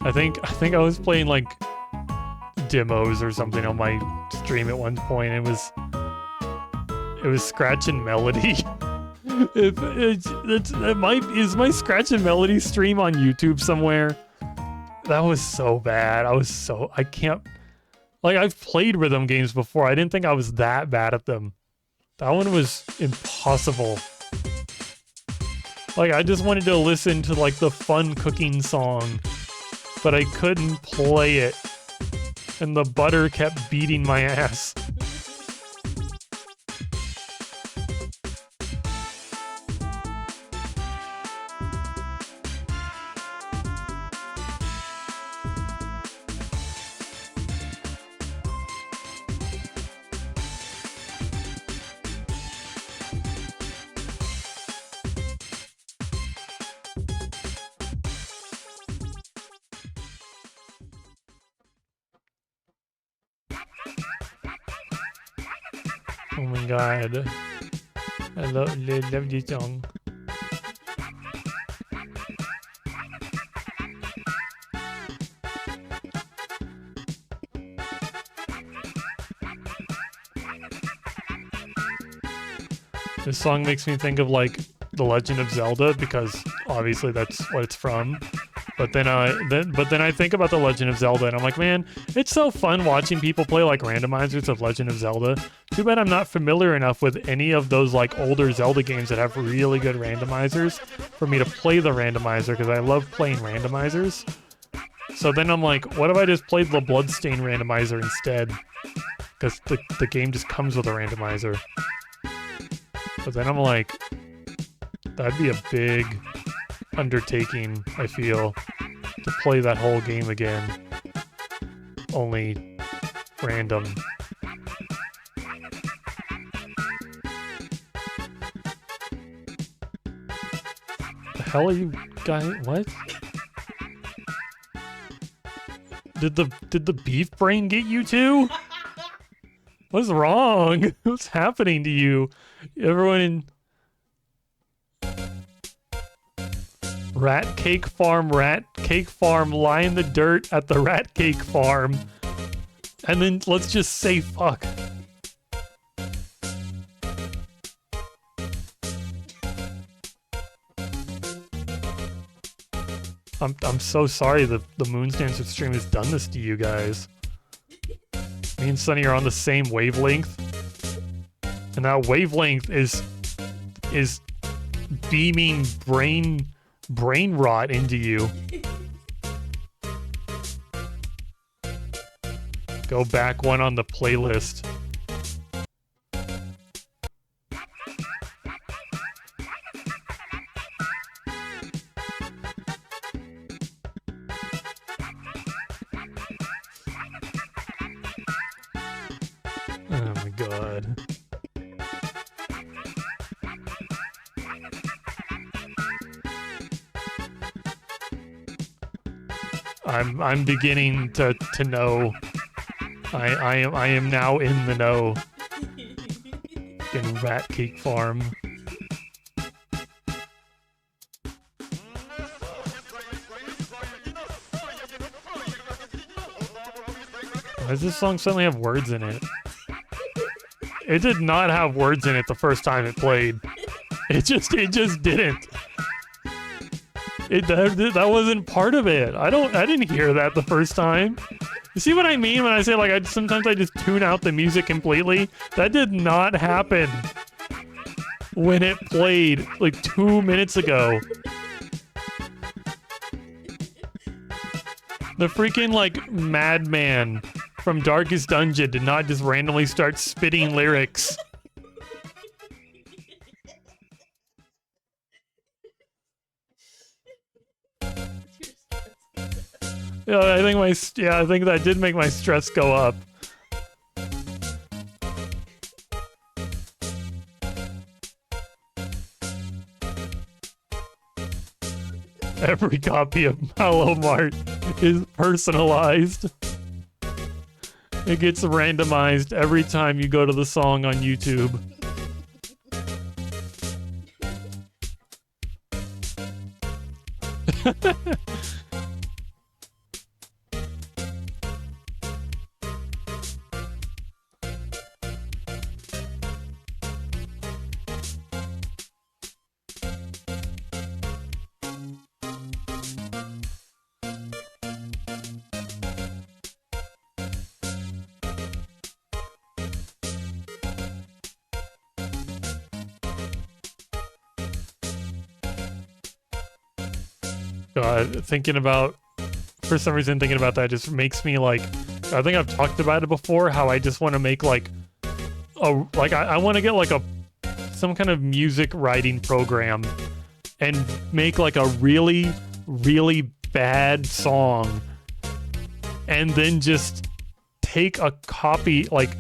I think I was playing like demos or something on my stream at one point. It was Scratch and Melody. Is my Scratch and Melody stream on YouTube somewhere? That was so bad. I can't, like, I've played rhythm games before. I didn't think I was that bad at them. That one was impossible. Like, I just wanted to listen to like the fun cooking song, but I couldn't play it. And the butter kept beating my ass. Oh my god. I love this song. This song makes me think of like The Legend of Zelda because obviously that's what it's from. But then I think about The Legend of Zelda and I'm like, man, it's so fun watching people play like randomizers of Legend of Zelda. Too bad I'm not familiar enough with any of those like older Zelda games that have really good randomizers for me to play the randomizer because I love playing randomizers. So then I'm like, what if I just played the Bloodstain randomizer instead? Because the game just comes with a randomizer. But then I'm like, that'd be a big undertaking, I feel, to play that whole game again. Only random. The hell are you guys? What? Did the beef brain get you too? What's wrong? What's happening to you? Everyone in Rat Cake Farm, lie in the dirt at the Rat Cake Farm. And then let's just say fuck. I'm so sorry that the Moonsdancer stream has done this to you guys. Me and Sunny are on the same wavelength. And that wavelength is beaming brain rot into you. Go back one on the playlist. god. I'm beginning to know. I am now in the know. In Rat Cake Farm. Why does this song suddenly have words in it? It did not have words in it the first time it played. It just didn't. That wasn't part of it. I didn't hear that the first time. You see what I mean when I say like sometimes I just tune out the music completely? That did not happen when it played like 2 minutes ago. The freaking like madman from Darkest Dungeon did not just randomly start spitting lyrics. Yeah, I think that did make my stress go up. Every copy of Mallow Mart is personalized. It gets randomized every time you go to the song on YouTube. God, for some reason thinking about that just makes me like, I think I've talked about it before, how I just want to make like I want to get like some kind of music writing program and make like a really, really bad song and then just take a copy, like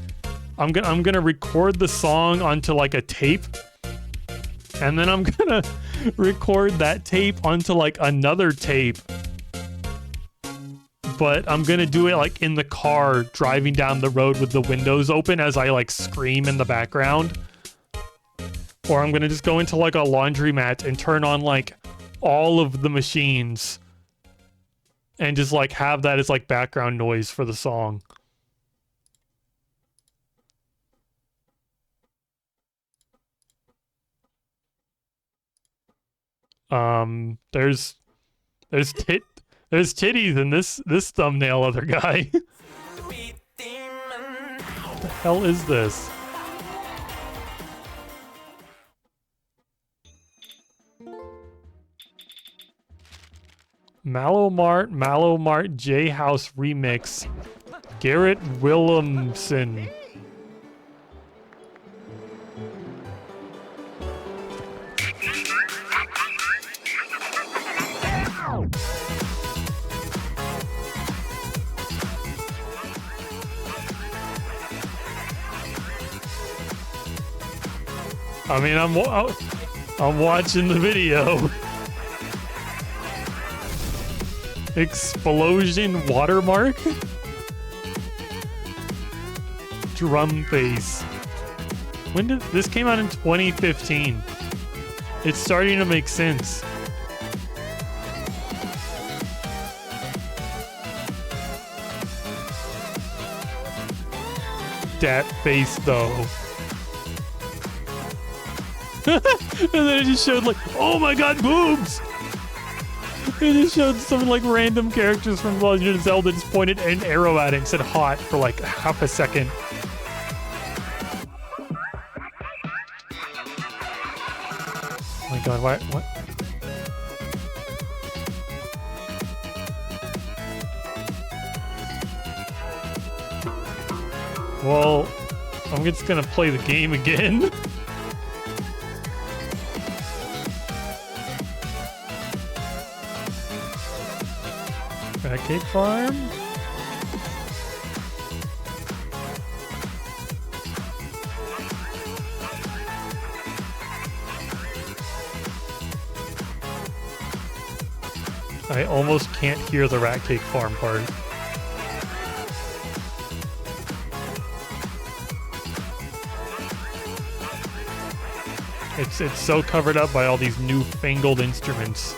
I'm gonna record the song onto like a tape and then I'm gonna record that tape onto like another tape, but I'm gonna do it like in the car driving down the road with the windows open as I like scream in the background, or I'm gonna just go into like a laundromat and turn on like all of the machines and just like have that as like background noise for the song. There's titties in this thumbnail, other guy. What the hell is this? Mallow Mart J House remix. Garrett Williamson. I mean, I'm watching the video. Explosion watermark? Drum face. When did this came out in 2015? It's starting to make sense. Dat face though. And then it just showed like, oh my god, boobs! It just showed some like random characters from Legend of Zelda just pointed an arrow at it and said hot for like half a second. Oh my god, what? Well, I'm just gonna play the game again. Cake Farm? I almost can't hear the rat cake farm part. It's so covered up by all these newfangled instruments.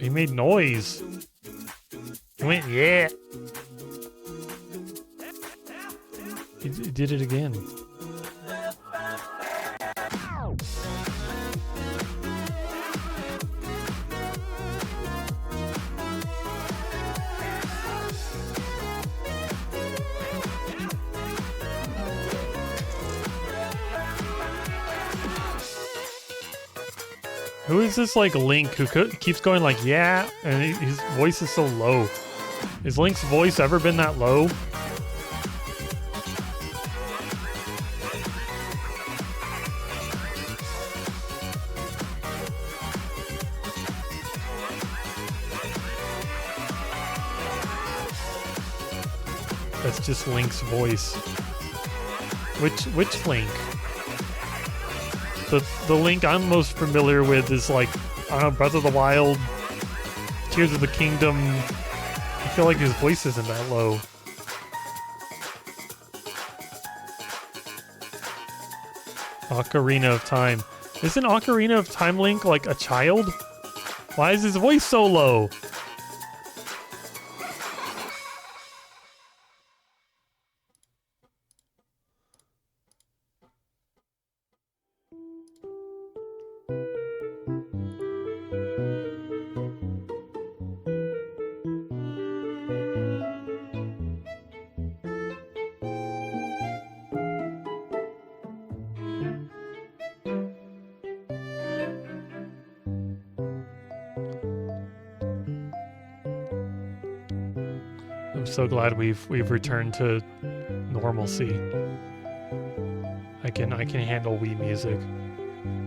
He made noise. He went, yeah. He did it again. Who is this, like, Link who keeps going like, yeah, and his voice is so low? Has Link's voice ever been that low? That's just Link's voice. Which Link? The Link I'm most familiar with is like, I don't know, Breath of the Wild, Tears of the Kingdom. I feel like his voice isn't that low. Ocarina of Time. Isn't Ocarina of Time Link like a child? Why is his voice so low? I'm so glad we've returned to normalcy. I can handle Wii music.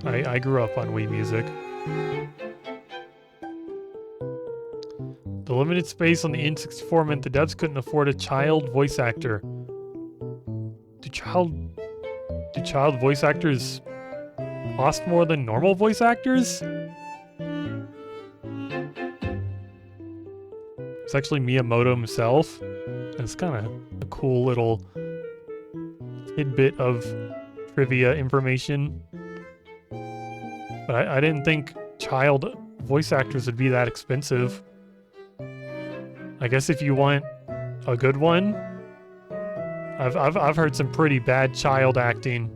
I grew up on Wii music. The limited space on the N64 meant the devs couldn't afford a child voice actor. Do child voice actors cost more than normal voice actors? It's actually Miyamoto himself. And it's kind of a cool little tidbit of trivia information. But I didn't think child voice actors would be that expensive. I guess if you want a good one, I've heard some pretty bad child acting.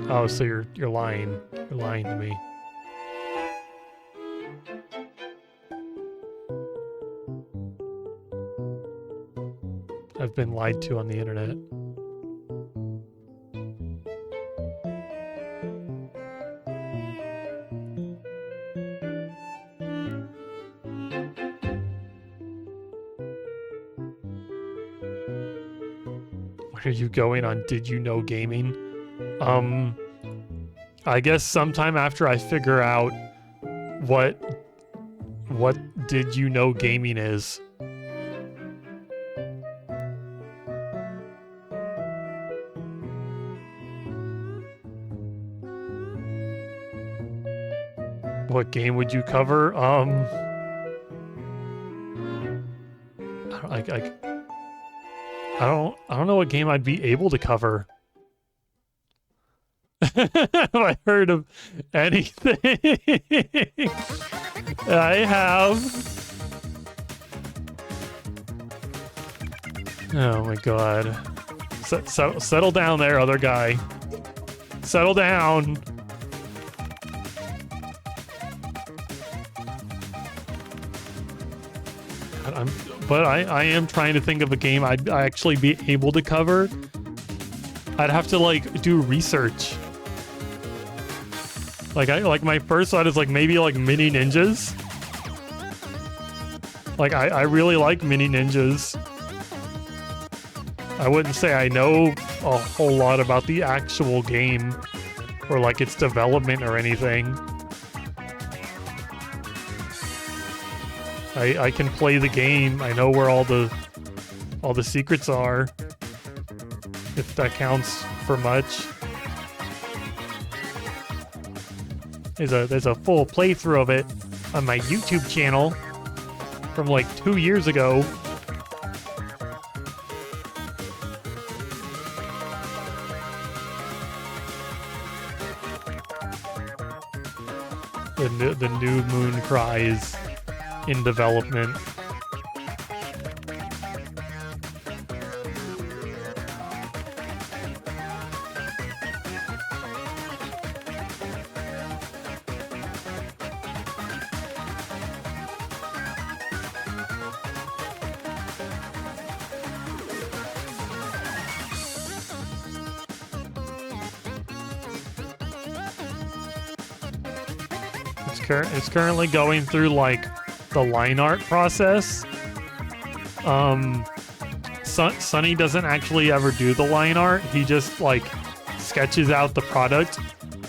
Oh, so you're lying. You're lying to me. I've been lied to on the internet. Where are you going on Did You Know Gaming? I guess sometime after I figure out what Did You Know Gaming is. What game would you cover? I don't know what game I'd be able to cover. Have I heard of anything? I have. Oh my god. Settle down there, other guy. Settle down. But I am trying to think of a game I'd actually be able to cover. I'd have to like do research. Like my first thought is like maybe like Mini Ninjas. Like I really like Mini Ninjas. I wouldn't say I know a whole lot about the actual game or like its development or anything. I can play the game. I know where all the secrets are. If that counts for much. There's a full playthrough of it on my YouTube channel from like 2 years ago. The new Moon Cry is in development. It's currently going through like the line art process. Sunny doesn't actually ever do the line art. He just like sketches out the product,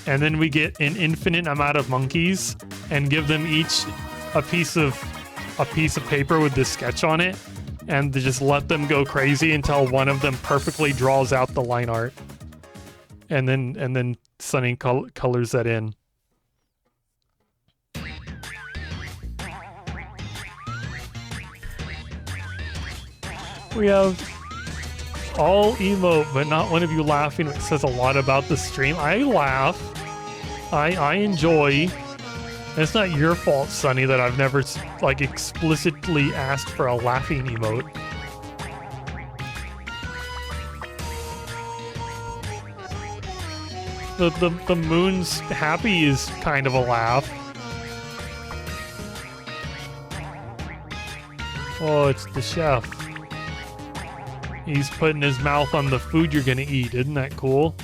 and then we get an infinite amount of monkeys and give them each a piece of paper with this sketch on it, and just let them go crazy until one of them perfectly draws out the line art, and then Sunny colors that in. We have all emote, but not one of you laughing. It says a lot about the stream. I laugh. I enjoy. It's not your fault, Sunny, that I've never like explicitly asked for a laughing emote. The moon's happy is kind of a laugh. Oh, it's the chef. He's putting his mouth on the food you're gonna eat. Isn't that cool?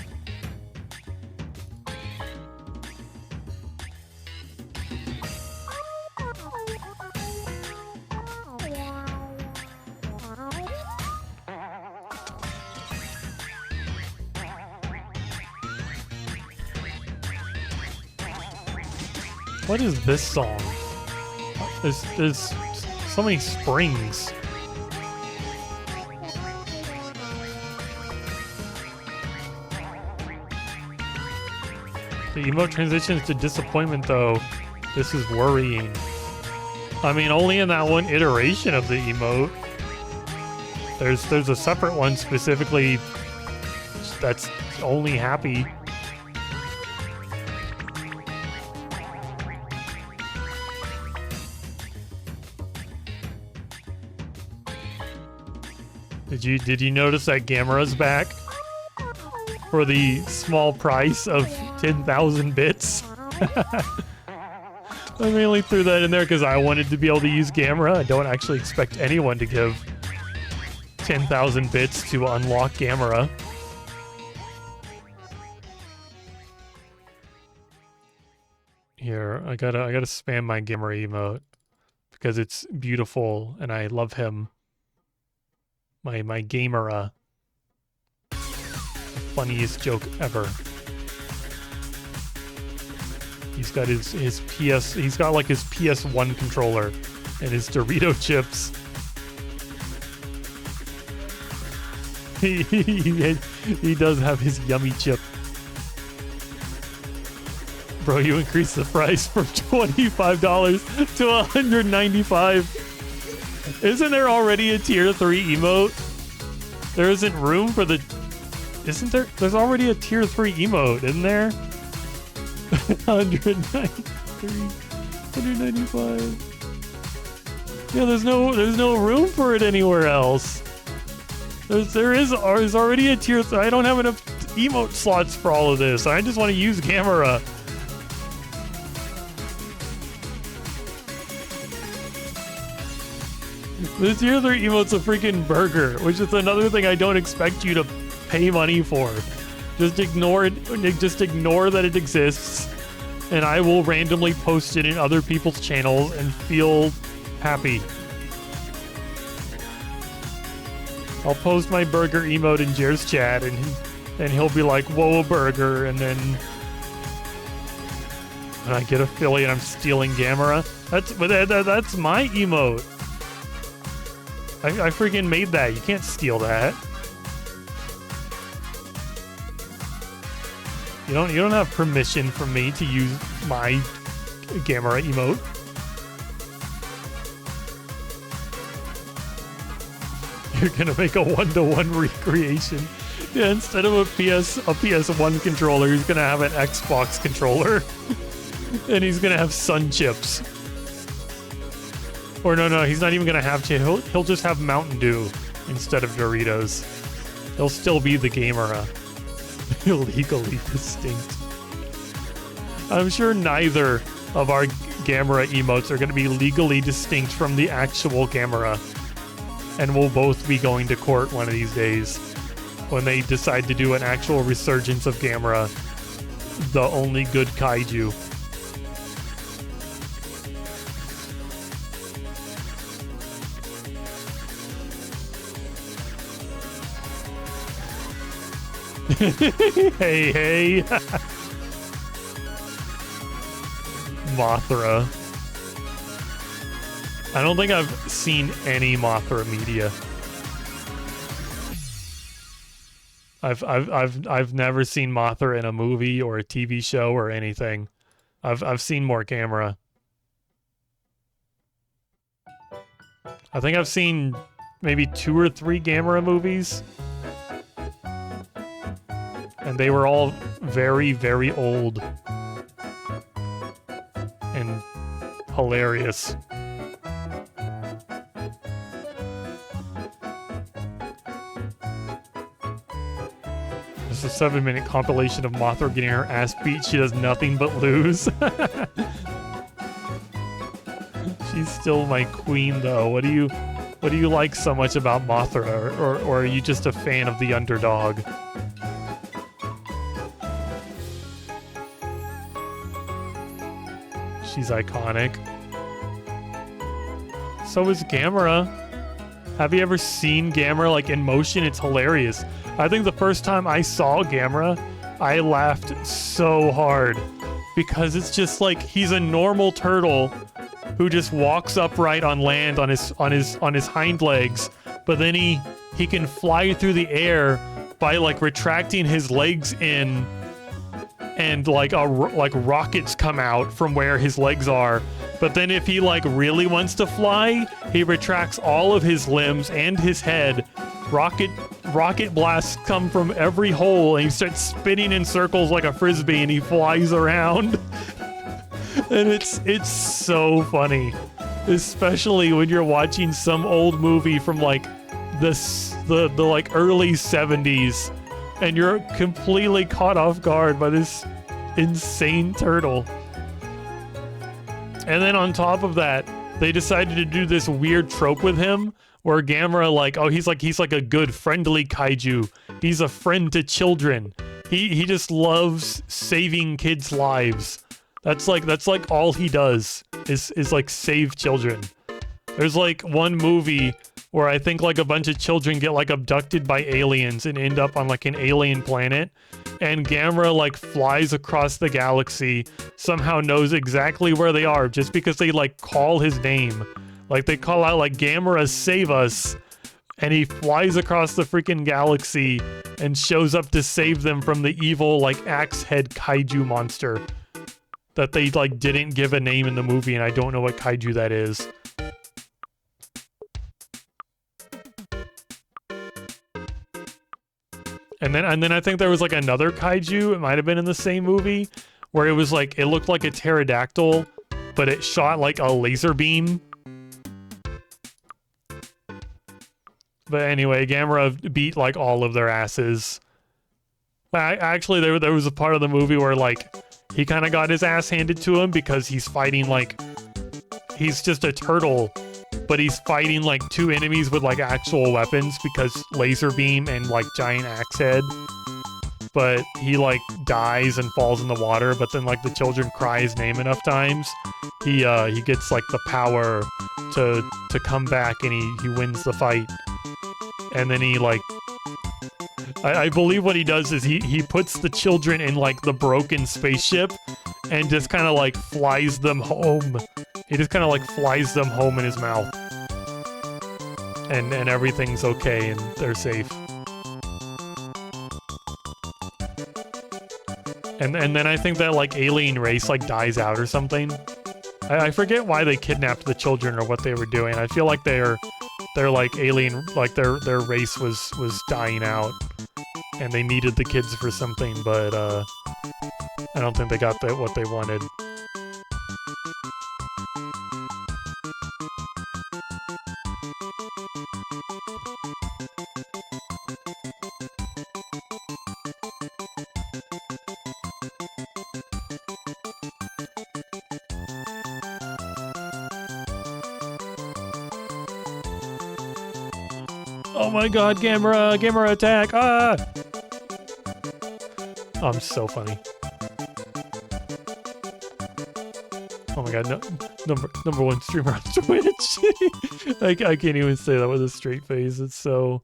What is this song? There's so many springs. The emote transitions to disappointment, though. This is worrying. I mean, only in that one iteration of the emote. There's a separate one specifically that's only happy. Did you notice that Gamera's back? For the small price of 10,000 bits. I mainly threw that in there because I wanted to be able to use Gamera. I don't actually expect anyone to give 10,000 bits to unlock Gamera. Here, I gotta spam my Gamera emote because it's beautiful and I love him. My Gamera. Funniest joke ever. He's got his PS. He's got like his PS1 controller and his Dorito chips. He does have his yummy chip. Bro, you increased the price from $25 to $195. Isn't there already a tier 3 emote? There isn't room for the... Isn't there? There's already a tier 3 emote, isn't there? 193, 195. Yeah, there's no room for it anywhere else. There's already a tier 3. I don't have enough emote slots for all of this. I just want to use Gamera. The tier 3 emote's a freaking burger, which is another thing I don't expect you to pay money for. Just ignore it. Just ignore that it exists, and I will randomly post it in other people's channels and feel happy. I'll post my burger emote in Jer's chat, and he'll be like, "Whoa, a burger!" And then when I get affiliate, I'm stealing Gamera. That's my emote. I freaking made that. You can't steal that. You don't have permission from me to use my Gamera emote. You're gonna make a 1-to-1 recreation. Yeah, instead of a PS1 controller, he's gonna have an Xbox controller. And he's gonna have sun chips. Or no, he's not even gonna have chips. He'll just have Mountain Dew instead of Doritos. He'll still be the Gamera. Illegally distinct. I'm sure neither of our Gamera emotes are gonna be legally distinct from the actual Gamera. And we'll both be going to court one of these days when they decide to do an actual resurgence of Gamera, the only good kaiju. Hey. Mothra. I don't think I've seen any Mothra media. I've never seen Mothra in a movie or a TV show or anything. I've seen more Gamera. I think I've seen maybe 2 or 3 Gamera movies. And they were all very, very old. And hilarious. This is a 7-minute compilation of Mothra getting her ass beat. She does nothing but lose. She's still my queen, though. What do you like so much about Mothra, or are you just a fan of the underdog? She's iconic. So is Gamera. Have you ever seen Gamera like in motion? It's hilarious. I think the first time I saw Gamera, I laughed so hard because it's just like he's a normal turtle who just walks upright on land on his hind legs, but then he can fly through the air by like retracting his legs in, and like rockets come out from where his legs are. But then if he like really wants to fly, he retracts all of his limbs and his head. Rocket blasts come from every hole, and he starts spinning in circles like a frisbee, and he flies around. And it's so funny, especially when you're watching some old movie from like the like early 70s, and you're completely caught off guard by this insane turtle. And then on top of that, they decided to do this weird trope with him where Gamera, like, oh, he's like a good friendly kaiju. He's a friend to children. He just loves saving kids' lives. That's like all he does is like save children. There's like one movie where I think like a bunch of children get like abducted by aliens and end up on like an alien planet, and Gamera like flies across the galaxy, somehow knows exactly where they are just because they like call his name. Like they call out like, Gamera, save us, and he flies across the freaking galaxy and shows up to save them from the evil like axe head kaiju monster that they like didn't give a name in the movie, and I don't know what kaiju that is. And then I think there was like another kaiju, it might have been in the same movie, where it was like, it looked like a pterodactyl, but it shot like a laser beam. But anyway, Gamera beat like all of their asses. Actually, there was a part of the movie where like he kind of got his ass handed to him because he's fighting like, he's just a turtle, but he's fighting like 2 enemies with like actual weapons because laser beam and like giant axe head. But he like dies and falls in the water, but then like the children cry his name enough times, he gets like the power to come back, and he wins the fight. And then he like, I believe what he does is he puts the children in like the broken spaceship and just kind of like flies them home He just kind of like flies them home in his mouth. And everything's okay and they're safe. And then I think that like alien race like dies out or something. I forget why they kidnapped the children or what they were doing. I feel like they're like alien, like their race was dying out, and they needed the kids for something, but I don't think they got what they wanted. Oh my god, Gamera attack! Ah! Oh, I'm so funny. Oh my god, no, number one streamer on Twitch. I can't even say that with a straight face. It's so.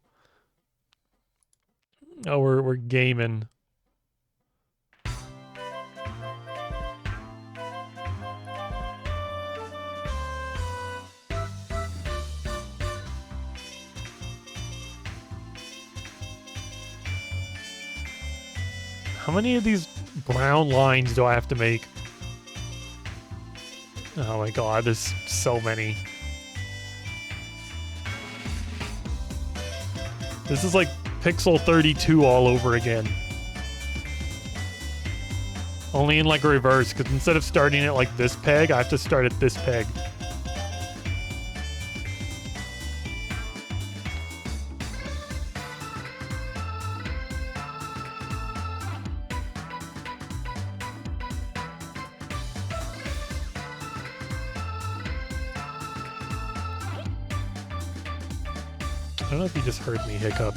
Oh, we're gaming. How many of these brown lines do I have to make? Oh my god, there's so many. This is like Pixel 32 all over again. Only in like reverse, because instead of starting at like this peg, I have to start at this peg. I don't know if you just heard me hiccup.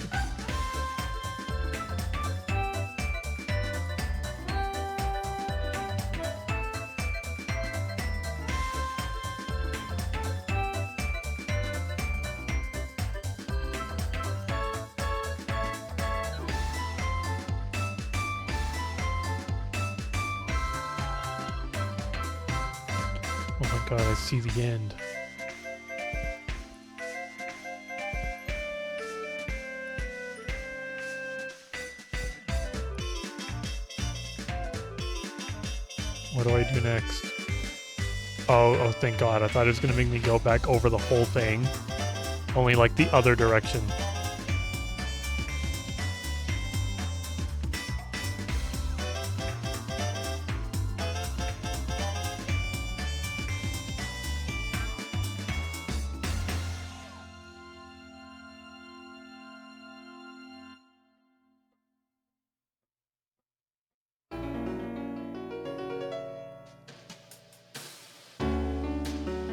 Oh my god, I see the end. What do I do next? Oh, thank god. I thought it was going to make me go back over the whole thing. Only like the other direction.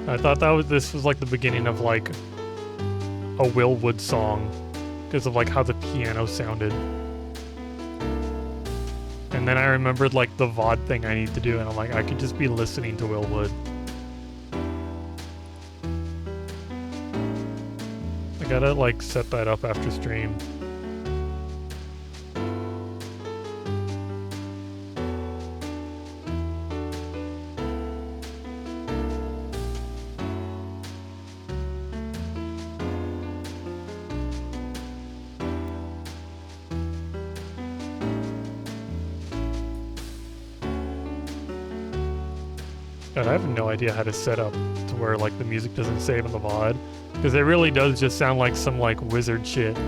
I thought this was like the beginning of like a Will Wood song because of like how the piano sounded. And then I remembered like the VOD thing I need to do, and I'm like, I could just be listening to Will Wood. I gotta like set that up after stream. God, I have no idea how to set up to where like the music doesn't save in the VOD, because it really does just sound like some like wizard shit.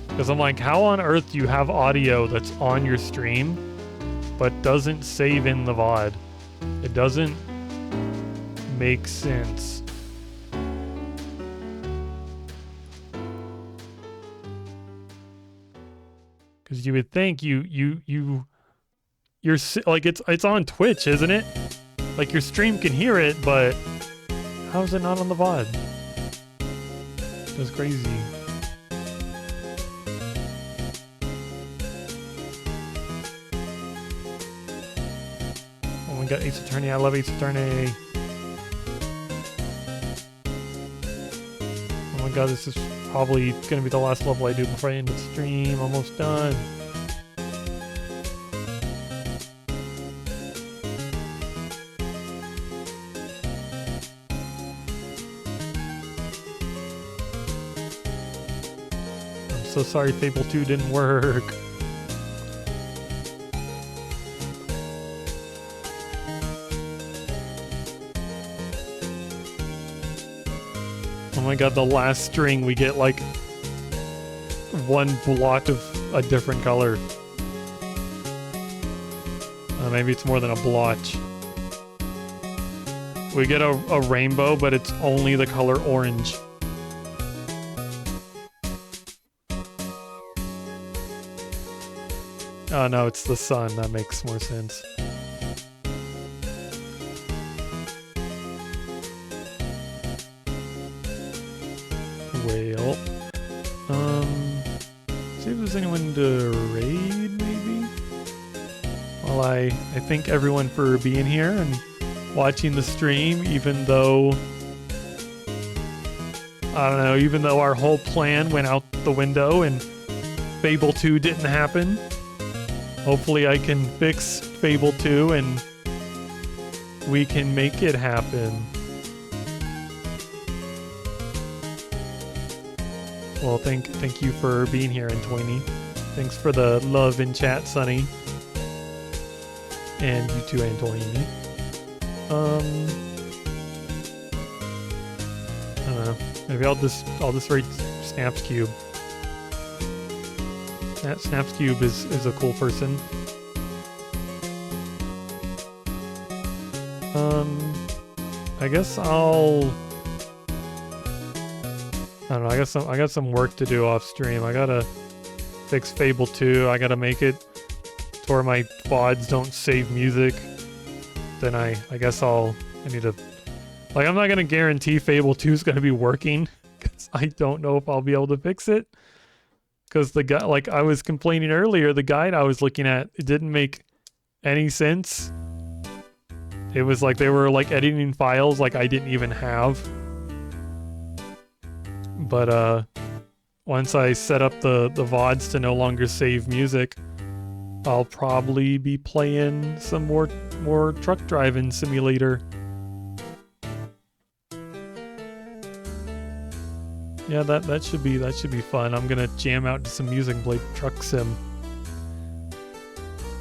Because I'm like, how on earth do you have audio that's on your stream but doesn't save in the VOD? It doesn't make sense. Because you would think you're like it's on Twitch, isn't it? Like your stream can hear it, but how is it not on the VOD? That's crazy. Oh my god, Ace Attorney, I love Ace Attorney. Oh my god, this is probably gonna be the last level I do before I end the stream. Almost done. so sorry Fable 2 didn't work. Oh my god, the last string we get like one blot of a different color. Maybe it's more than a blotch. We get a rainbow, but it's only the color orange. Oh no, it's the sun. That makes more sense. Well, see if there's anyone to raid, maybe? Well, I thank everyone for being here and watching the stream, even though, I don't know, even though our whole plan went out the window and Fable 2 didn't happen. Hopefully I can fix Fable 2 and we can make it happen. Well, thank you for being here, Antoine. Thanks for the love in chat, Sunny. And you too, Antoine. I don't know. Maybe I'll just raid Snaps Cube. Snaps Cube is a cool person. I guess I'll. I don't know. I got some work to do off stream. I gotta fix Fable 2. I gotta make it to where my VODs don't save music. Then I guess I need to. Like, I'm not gonna guarantee Fable 2 is gonna be working because I don't know if I'll be able to fix it. Because the guy, like I was complaining earlier, the guide I was looking at, it didn't make any sense. It was like they were like editing files like I didn't even have. But once I set up the VODs to no longer save music, I'll probably be playing some more truck driving simulator. Yeah, that should be fun. I'm gonna jam out to some music and play Truck Sim.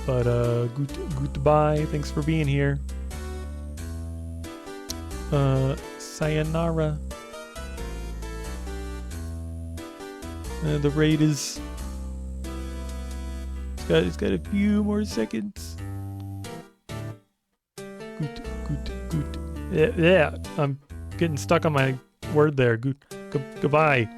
But goodbye. Thanks for being here. Sayonara. The raid is. It's got a few more seconds. Good. Yeah, I'm getting stuck on my word there. Goodbye.